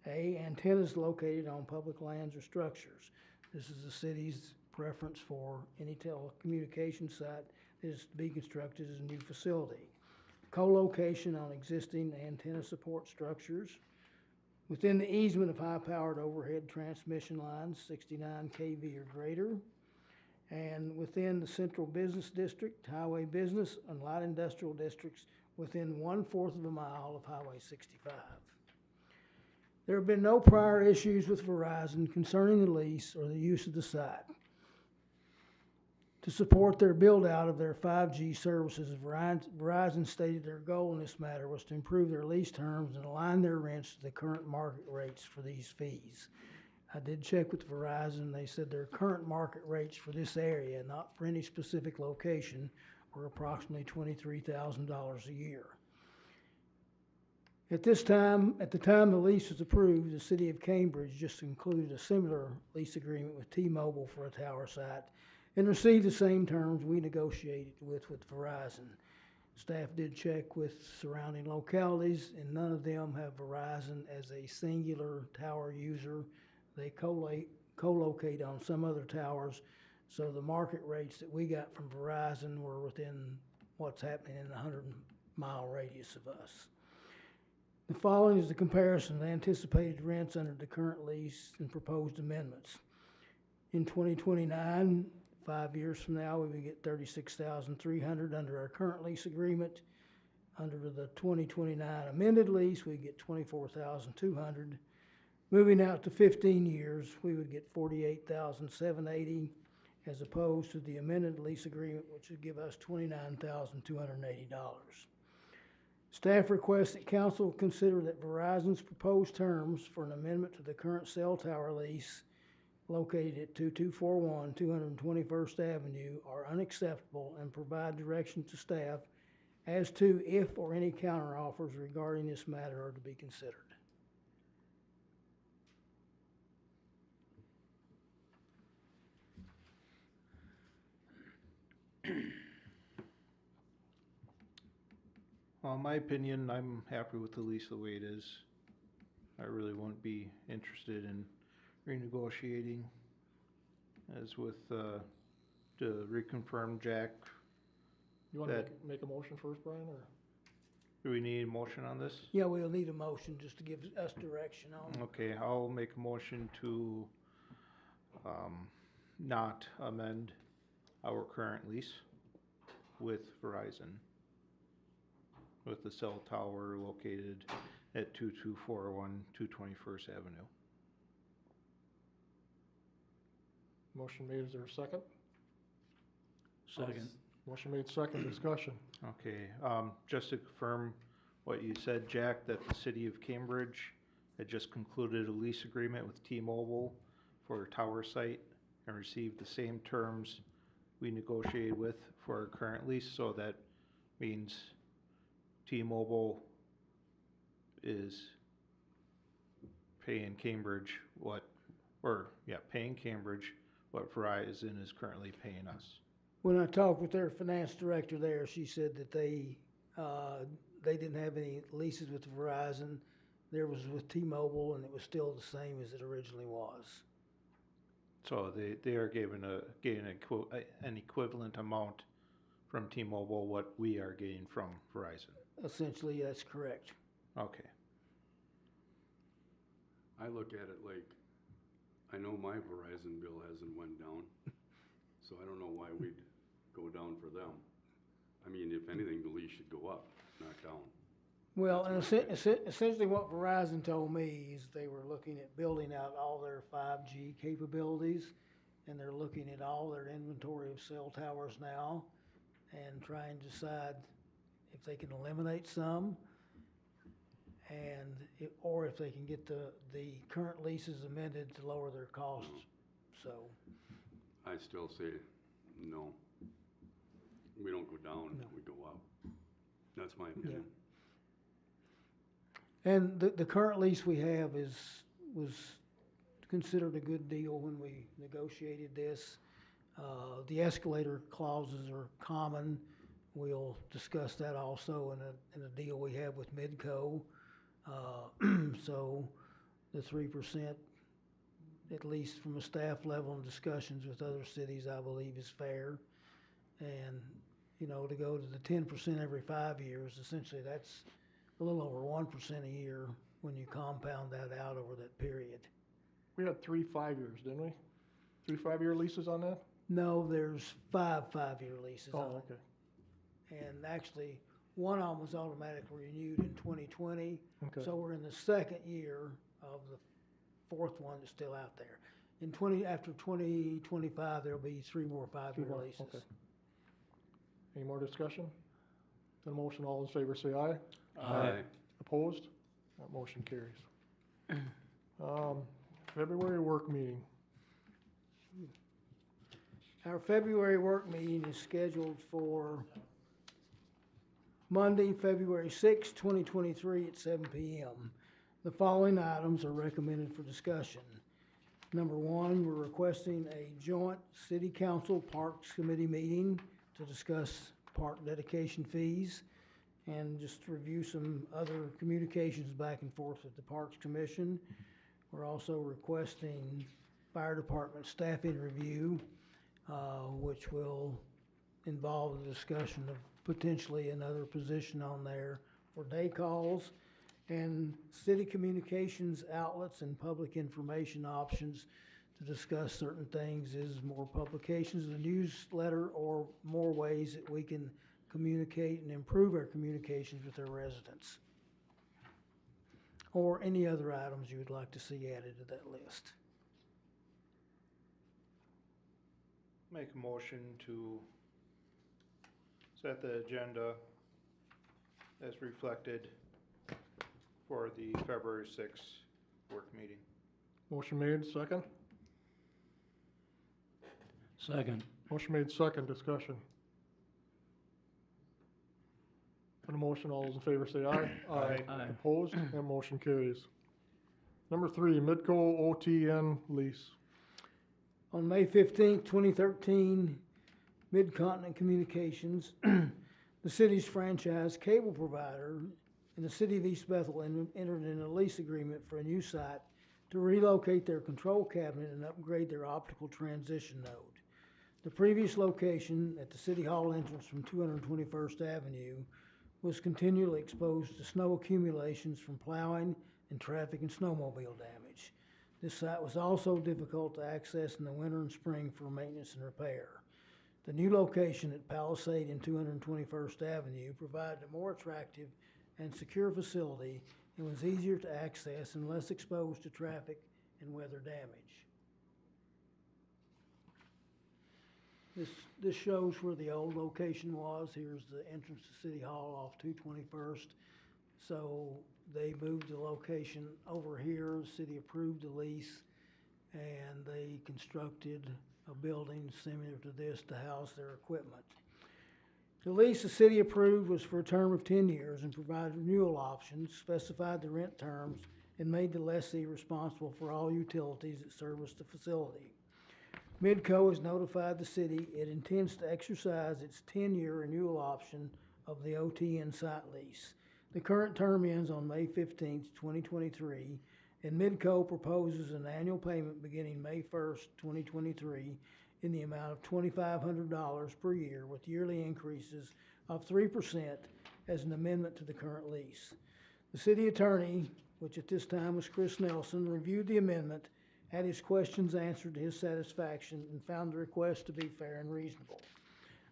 A, antennas located on public lands or structures. This is the city's preference for any telecommunications site that is to be constructed as a new facility. Co-location on existing antenna support structures. Within the easement of high-powered overhead transmission lines, 69 kV or greater. And within the central business district, highway business, and light industrial districts within 1/4 of a mile of Highway 65. There have been no prior issues with Verizon concerning the lease or the use of the site. To support their build-out of their 5G services, Verizon stated their goal in this matter was to improve their lease terms and align their rents to the current market rates for these fees. I did check with Verizon. They said their current market rates for this area, not for any specific location, were approximately $23,000 a year. At the time the lease was approved, the city of Cambridge just concluded a similar lease agreement with T-Mobile for a tower site and received the same terms we negotiated with Verizon. Staff did check with surrounding localities, and none of them have Verizon as a singular tower user. They co-locate on some other towers, so the market rates that we got from Verizon were within what's happening in the 100-mile radius of us. The following is the comparison of anticipated rents under the current lease and proposed amendments. In 2029, 5 years from now, we would get $36,300 under our current lease agreement. Under the 2029 amended lease, we get $24,200. Moving out to 15 years, we would get $48,780 as opposed to the amended lease agreement, which would give us $29,280. Staff requests that council consider that Verizon's proposed terms for an amendment to the current cell tower lease located at 2241 221st Avenue are unacceptable and provide direction to staff as to if or any counteroffers regarding this matter are to be considered. Well, in my opinion, I'm happy with the lease the way it is. I really wouldn't be interested in renegotiating. As with to reconfirm, Jack, You wanna that- make a motion first, Brian, or? do we need a motion on this? Yeah, we'll need a motion just to give us direction on. Okay, I'll make a motion to, not amend our current lease with Verizon, with the cell tower located at 2241 221st Avenue. Motion made, is there a second? Second. Motion made second, discussion. Okay, just to confirm what you said, Jack, that the city of Cambridge had just concluded a lease agreement with T-Mobile for a tower site and received the same terms we negotiated with for our current lease, so that means T-Mobile is paying Cambridge paying Cambridge what Verizon is currently paying us. When I talked with their finance director there, she said that they didn't have any leases with Verizon. There was with T-Mobile, and it was still the same as it originally was. So they are getting an equivalent amount from T-Mobile what we are getting from Verizon. Essentially, that's correct. Okay. I look at it like, I know my Verizon bill hasn't went down, so I don't know why we'd go down for them. I mean, if anything, the lease should go up, not down. Well, and That's essentially what Verizon told me is they were looking at building out all their 5G capabilities, and they're looking at all their inventory of cell towers now and trying to decide if they can eliminate some or if they can get the current leases amended to lower their costs. So, I still say, no. We don't go down, No. we go up. That's my opinion. and the current lease we have was considered a good deal when we negotiated this. The escalator clauses are common. We'll discuss that also in a deal we have with Midco. So the 3%, at least from a staff level and discussions with other cities, I believe is fair. And, to go to the 10% every 5 years, essentially that's a little over 1% a year when you compound that out over that period. We had 3 5-years, didn't we? 3 5-year leases on that? No, there's 5-year leases on Oh, it. okay. And actually, one of them was automatically renewed in 2020. Okay. So we're in the second year of the fourth one that's still out there. After 2025, there'll be 3 more 5-year more, leases. okay. Any more discussion? The motion, all in favor say aye. Aye. Opposed? That motion carries. February work meeting. Our February work meeting is scheduled for Monday, February 6, 2023 at 7 p.m. The following items are recommended for discussion. Number 1, we're requesting a joint City Council Parks Committee meeting to discuss park dedication fees and just review some other communications back and forth with the Parks Commission. We're also requesting Fire Department staffing review, which will involve the discussion of potentially another position on there for day calls, and city communications outlets and public information options to discuss certain things is more publications in the newsletter or more ways that we can communicate and improve our communications with our residents. Or any other items you would like to see added to that list. Make a motion to set the agenda as reflected for the February 6th work meeting. Motion made, second. Second. Motion made, second, discussion. On the motion, all those in favor say aye. Aye. Opposed? That motion carries. Number 3, Midco OTN lease. On May 15th, 2013, Mid-Continent Communications, the city's franchise cable provider in the city of East Bethel, entered in a lease agreement for a new site to relocate their control cabinet and upgrade their optical transition node. The previous location at the City Hall entrance from 221st Avenue was continually exposed to snow accumulations from plowing and traffic and snowmobile damage. This site was also difficult to access in the winter and spring for maintenance and repair. The new location at Palisade and 221st Avenue provided a more attractive and secure facility and was easier to access and less exposed to traffic and weather damage. This shows where the old location was. Here's the entrance to City Hall off 221st. So they moved the location over here. The city approved the lease, and they constructed a building similar to this to house their equipment. The lease the city approved was for a term of 10 years and provided renewal options, specified the rent terms, and made the lessee responsible for all utilities that service the facility. Midco has notified the city it intends to exercise its 10-year renewal option of the OTN site lease. The current term ends on May 15th, 2023, and Midco proposes an annual payment beginning May 1st, 2023, in the amount of $2,500 per year with yearly increases of 3% as an amendment to the current lease. The city attorney, which at this time was Chris Nelson, reviewed the amendment, had his questions answered to his satisfaction, and found the request to be fair and reasonable.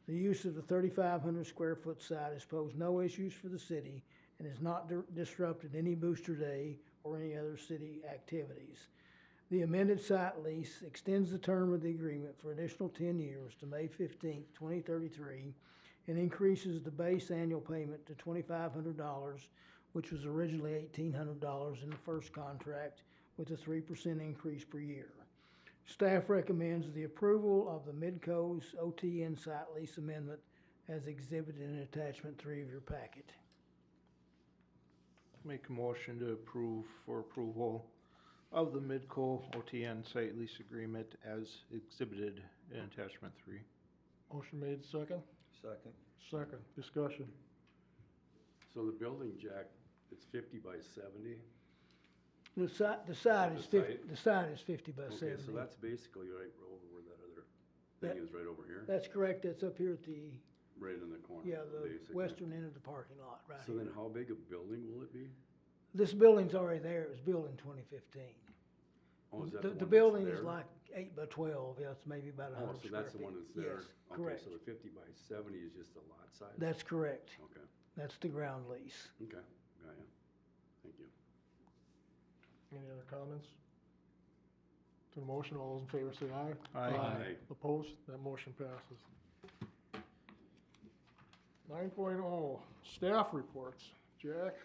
The use of the 3,500 square foot site has posed no issues for the city and has not disrupted any booster day or any other city activities. The amended site lease extends the term of the agreement for an additional 10 years to May 15, 2033, and increases the base annual payment to $2,500, which was originally $1,800 in the first contract, with a 3% increase per year. Staff recommends the approval of the Midco's OTN site lease amendment as exhibited in attachment 3 of your packet. Make a motion to approve for approval of the Midco OTN site lease agreement as exhibited in attachment 3. Motion made, second. Second. Second, discussion. So the building, Jack, it's 50 by 70? The site is 50, site? the site is 50 by 70. Okay, so that's basically right over where that other thing is, right over here? That's correct. That's up here at the, Right in the corner, yeah, the basically. western end of the parking lot, right So here. then how big a building will it be? This building's already there. It was built in 2015. Oh, is that The one that's building is there? like 8 by 12. Yeah, it's maybe about 100 Oh, so that's the square one feet. that's there? Yes, correct. Okay, so the 50 by 70 is just the lot size? That's correct. Okay, That's the ground lease. okay, got ya. Thank you. Any other comments? To the motion, all those in favor say aye. Aye. Opposed? That motion passes. 9.0, staff reports. Jack?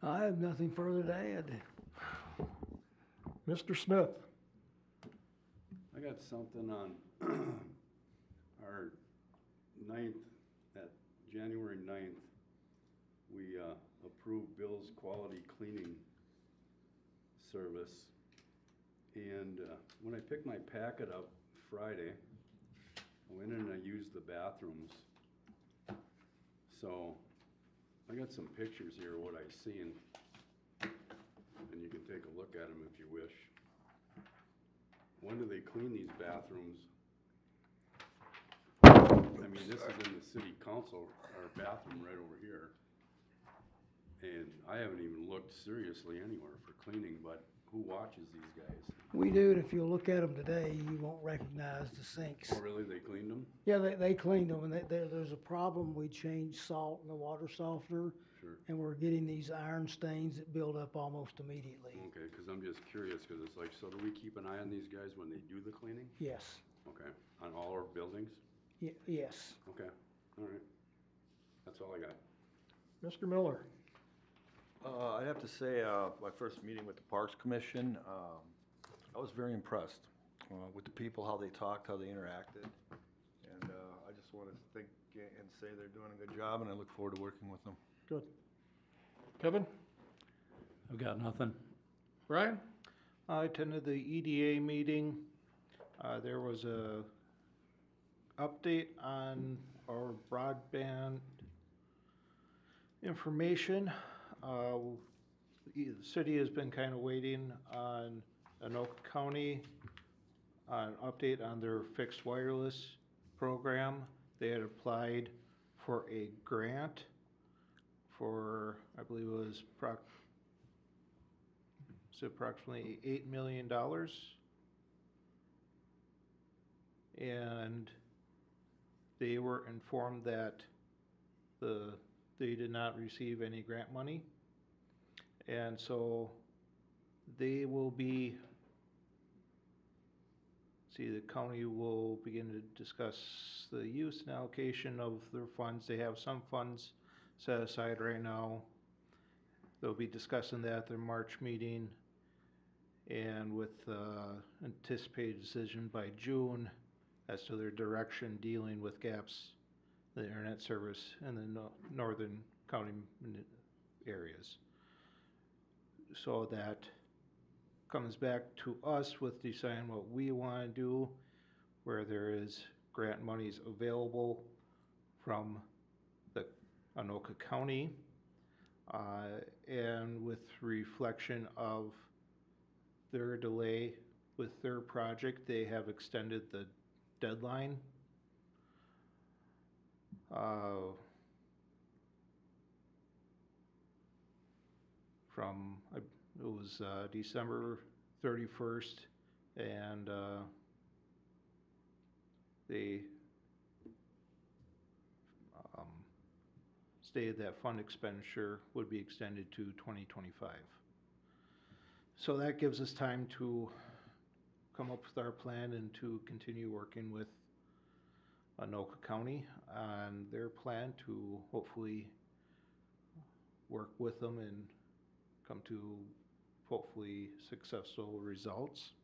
I have nothing further to add. Mr. Smith? I got something on our 9th, at January 9th, we approved Bill's quality cleaning service. And when I picked my packet up Friday, I went in and I used the bathrooms. So I got some pictures here of what I seen, and you can take a look at them if you wish. When do they clean these bathrooms? I mean, this is in the city council, our bathroom right over here. And I haven't even looked seriously anywhere for cleaning, but who watches these guys? We do, and if you look at them today, you won't recognize the sinks. Oh, really? They cleaned them? Yeah, they cleaned them, and there's a problem. We changed salt in the water softener, Sure. and we're getting these iron stains that build up almost immediately. Okay, because I'm just curious, because it's like, so do we keep an eye on these guys when they do the cleaning? Yes, Okay, on all our buildings? yes. Okay, all right. That's all I got. Mr. Miller? I'd have to say, my first meeting with the Parks Commission, I was very impressed with the people, how they talked, how they interacted. And I just want to think and say they're doing a good job, and I look forward to working with them. Good. Kevin? I've got nothing. Brian? I attended the EDA meeting. There was a update on our broadband information. The city has been kind of waiting on Anoka County, an update on their fixed wireless program. They had applied for a grant for, I believe it was approximately $8 million. And they were informed that they did not receive any grant money. And so they will be, the county will begin to discuss the use and allocation of their funds. They have some funds set aside right now. They'll be discussing that at their March meeting, and with anticipated decision by June as to their direction dealing with gaps in the internet service in the northern county areas. So that comes back to us with deciding what we want to do, where there is grant monies available from the Anoka County, and with reflection of their delay with their project, they have extended the deadline from, it was December 31st, and they stated that fund expenditure would be extended to 2025. So that gives us time to come up with our plan and to continue working with Anoka County on their plan to hopefully work with them and come to hopefully successful results.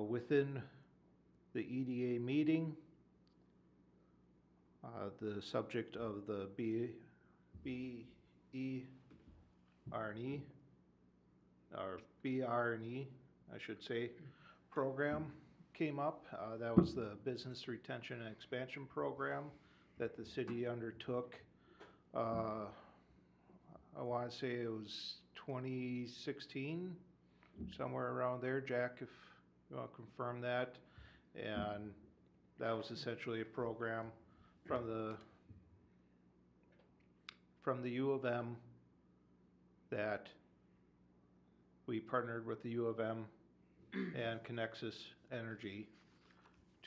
Within the EDA meeting, the subject of the BRE I should say, program came up. That was the Business Retention and Expansion Program that the city undertook. I want to say it was 2016, somewhere around there. Jack, if you want to confirm that. And that was essentially a program from the U of M that we partnered with the U of M and Connexus Energy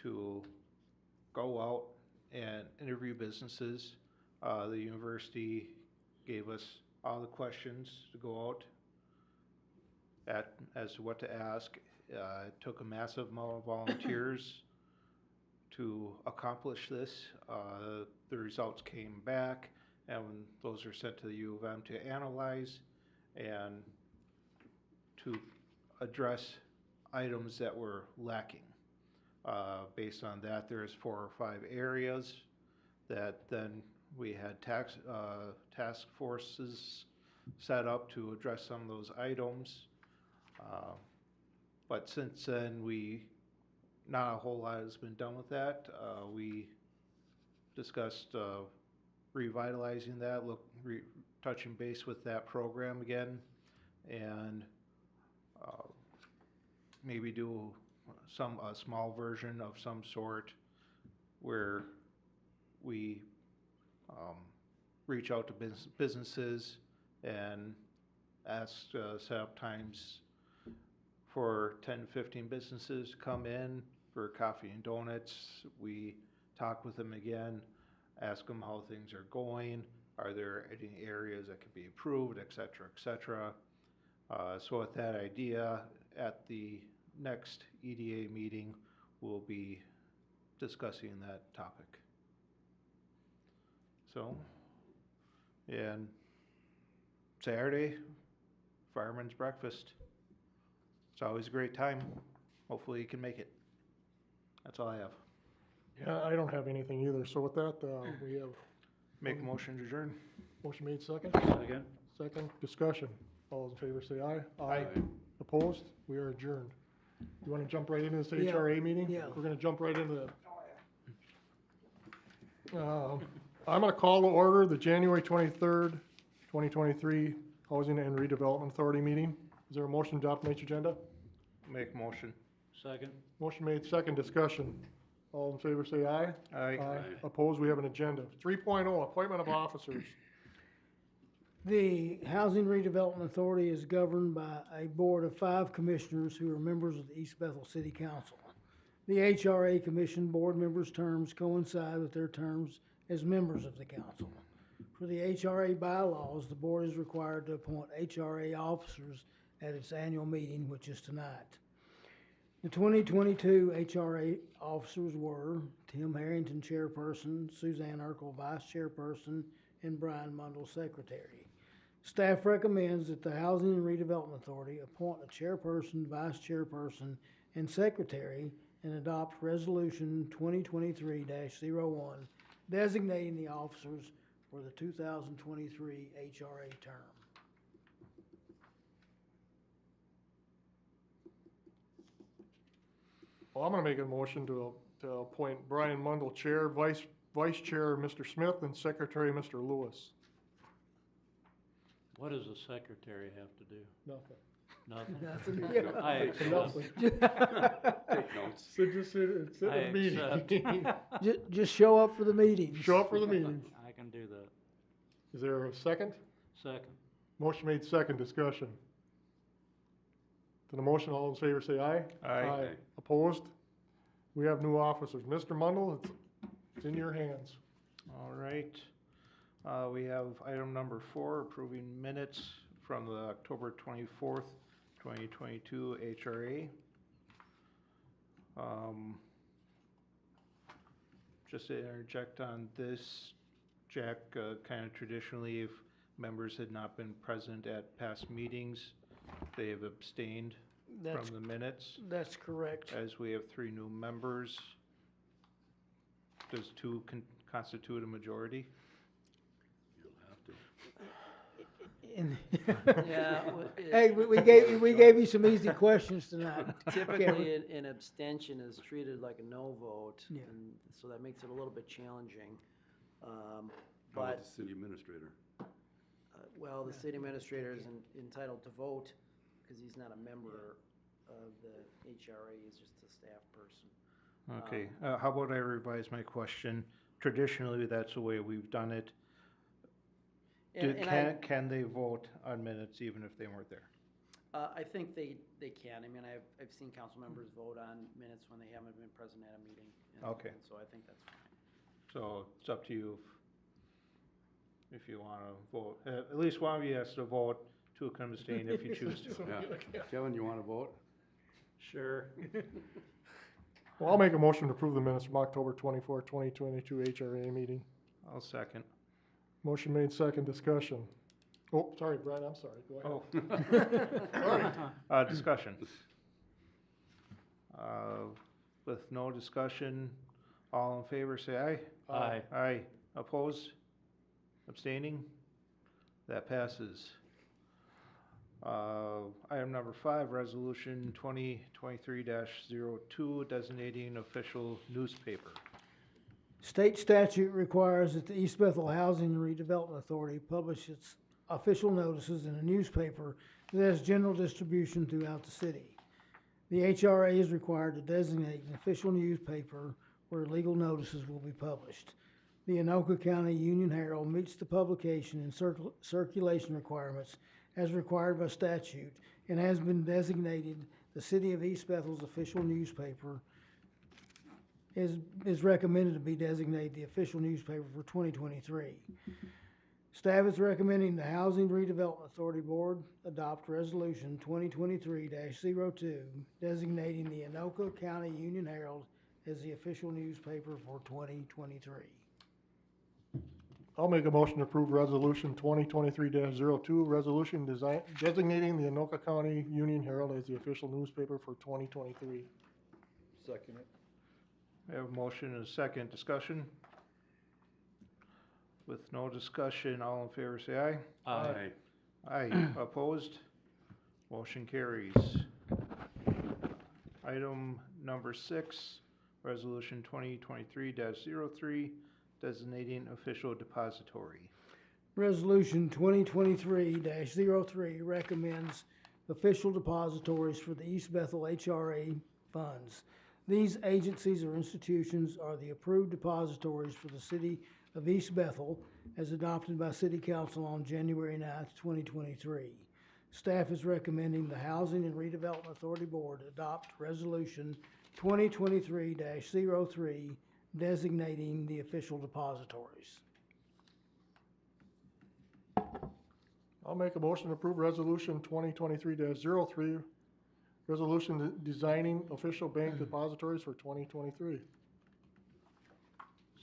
to go out and interview businesses. The university gave us all the questions to go out as to what to ask. It took a massive amount of volunteers to accomplish this. The results came back, and those are sent to the U of M to analyze and to address items that were lacking. Based on that, there's 4 or 5 areas that then we had task forces set up to address some of those items. But since then, not a whole lot has been done with that. We discussed revitalizing that, touching base with that program again, and maybe do a small version of some sort where we reach out to businesses and ask set up times for 10 to 15 businesses to come in for coffee and donuts. We talk with them again, ask them how things are going, are there any areas that could be improved, et cetera, et cetera. So with that idea, at the next EDA meeting, we'll be discussing that topic. So, and Saturday, fireman's breakfast. It's always a great time. Hopefully you can make it. That's all I have. Yeah, I don't have anything either. So with that, we have. Make a motion to adjourn. Motion made, second. Second. Second, discussion. All those in favor say aye. Aye. Opposed? We are adjourned. You want to jump right into this Yeah. HRA meeting? Yeah. We're going to jump right into that. I'm going to call to order the January 23rd, 2023 Housing and Redevelopment Authority meeting. Is there a motion to adopt tonight's agenda? Make a motion. Second. Motion made, second, discussion. All in favor say aye. Aye. Opposed, we have an agenda. 3.0, appointment of officers. The Housing Redevelopment Authority is governed by a board of 5 commissioners who are members of the East Bethel City Council. The HRA Commission board members' terms coincide with their terms as members of the council. For the HRA bylaws, the board is required to appoint HRA officers at its annual meeting, which is tonight. The 2022 HRA officers were Tim Harrington, chairperson, Suzanne Urkel, vice chairperson, and Brian Mundell, secretary. Staff recommends that the Housing and Redevelopment Authority appoint a chairperson, vice chairperson, and secretary and adopt Resolution 2023-01 designating the officers for the 2023 HRA term. Well, I'm gonna make a motion to appoint Brian Mundell chair, vice chair Mr. Smith, and secretary Mr. Lewis. What does a secretary have to do? Nothing. Nothing? Nothing, yeah. I accept. Nothing. Take notes. So just sit at the meeting. Just show up for the meetings. Show up for the meetings. I can do that. Is there a second? Second. Motion made second, discussion. To the motion, all in favor say aye. Aye. Opposed? We have new officers. Mr. Mundell, it's in your hands. All right. We have item number 4, approving minutes from the October 24th, 2022 HRA. Just to interject on this, Jack, kind of traditionally, if members had not been present at past meetings, they have abstained That's- from the minutes. That's correct. As we have 3 new members, does 2 constitute a majority? And- Yeah, well, Hey, we gave you some easy questions tonight. typically, an abstention is treated like a no vote, Yeah. and so that makes it a little bit challenging. How about But, the city administrator? well, the city administrator is entitled to vote, because he's not a member of the HRA, he's just a staff person. Okay, how about I revise my question? Traditionally, that's the way we've done it. Can they vote on minutes even if they weren't there? I think they can. I mean, I've seen council members vote on minutes when they haven't been present at a meeting. Okay. And so I think that's fine. So it's up to you if you want to vote. At least one of you has to vote, 2 can abstain if you choose to. Yeah. Kevin, you wanna vote? Sure. Well, I'll make a motion to approve the minutes from October 24th, 2022 HRA meeting. I'll second. Motion made second, discussion. Oh, sorry, Brian, I'm sorry. Go ahead. Oh. Discussion. With no discussion, all in favor say aye. Aye. Aye. Opposed? Abstaining? That passes. Item number 5, resolution 2023-02, designating official newspaper. State statute requires that the East Bethel Housing and Redevelopment Authority publish its official notices in a newspaper that has general distribution throughout the city. The HRA is required to designate an official newspaper where legal notices will be published. The Anoka County Union Herald meets the publication and circulation requirements as required by statute and has been designated the City of East Bethel's official newspaper, is recommended to be designated the official newspaper for 2023. Staff is recommending the Housing Redevelopment Authority Board adopt Resolution 2023-02, designating the Anoka County Union Herald as the official newspaper for 2023. I'll make a motion to approve resolution 2023-02, resolution designating the Anoka County Union Herald as the official newspaper for 2023. Second it. We have a motion and a second. Discussion? With no discussion, all in favor say aye. Aye. Aye. Opposed? Motion carries. Item number 6, resolution 2023-03, designating official depository. Resolution 2023-03 recommends official depositories for the East Bethel HRA funds. These agencies or institutions are the approved depositories for the city of East Bethel as adopted by City Council on January 9th, 2023. Staff is recommending the Housing and Redevelopment Authority Board adopt Resolution 2023-03 designating the official depositories. I'll make a motion to approve resolution 2023-03, resolution designing official bank depositories for 2023.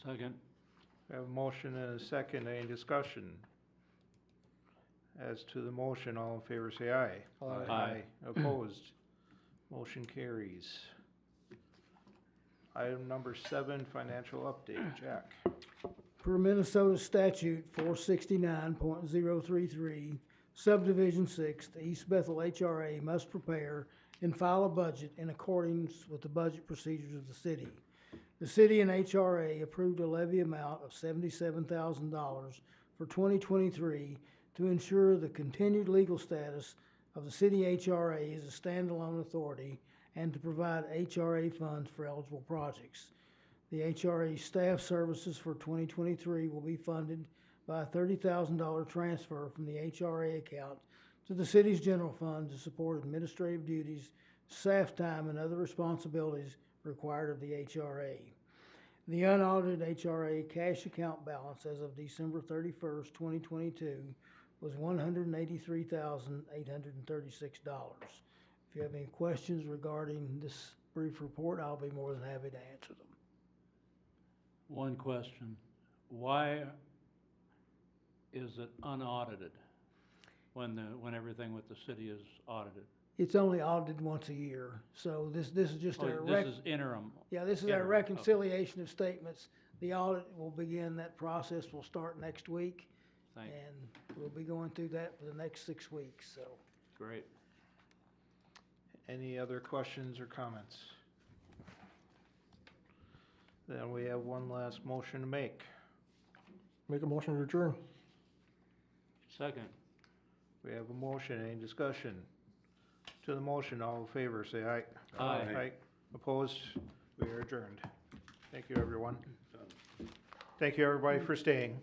Second. We have a motion and a second. Any discussion? As to the motion, all in favor say aye. Aye. Aye. Opposed? Motion carries. Item number 7, financial update. Jack. Per Minnesota statute 469.033, subdivision 6, the East Bethel HRA must prepare and file a budget in accordance with the budget procedures of the city. The city and HRA approved a levy amount of $77,000 for 2023 to ensure the continued legal status of the city HRA as a standalone authority and to provide HRA funds for eligible projects. The HRA staff services for 2023 will be funded by a $30,000 transfer from the HRA account to the city's general fund to support administrative duties, staff time, and other responsibilities required of the HRA. The unaudited HRA cash account balance as of December 31st, 2022 was $183,836. If you have any questions regarding this brief report, I'll be more than happy to answer them. One question. Why is it unaudited when everything with the city is audited? It's only audited once a year, so this is just Oh, our this is interim. Yeah, this is our interim, reconciliation of statements. The audit will begin, that process will start next week. Thank you. And we'll be going through that for the next 6 weeks, so. Great. Any other questions or comments? Then we have one last motion to make. Make a motion to adjourn. Second. We have a motion. Any discussion? To the motion, all in favor say aye. Aye. Opposed? We are adjourned. Thank you, everyone. Thank you, everybody, for staying.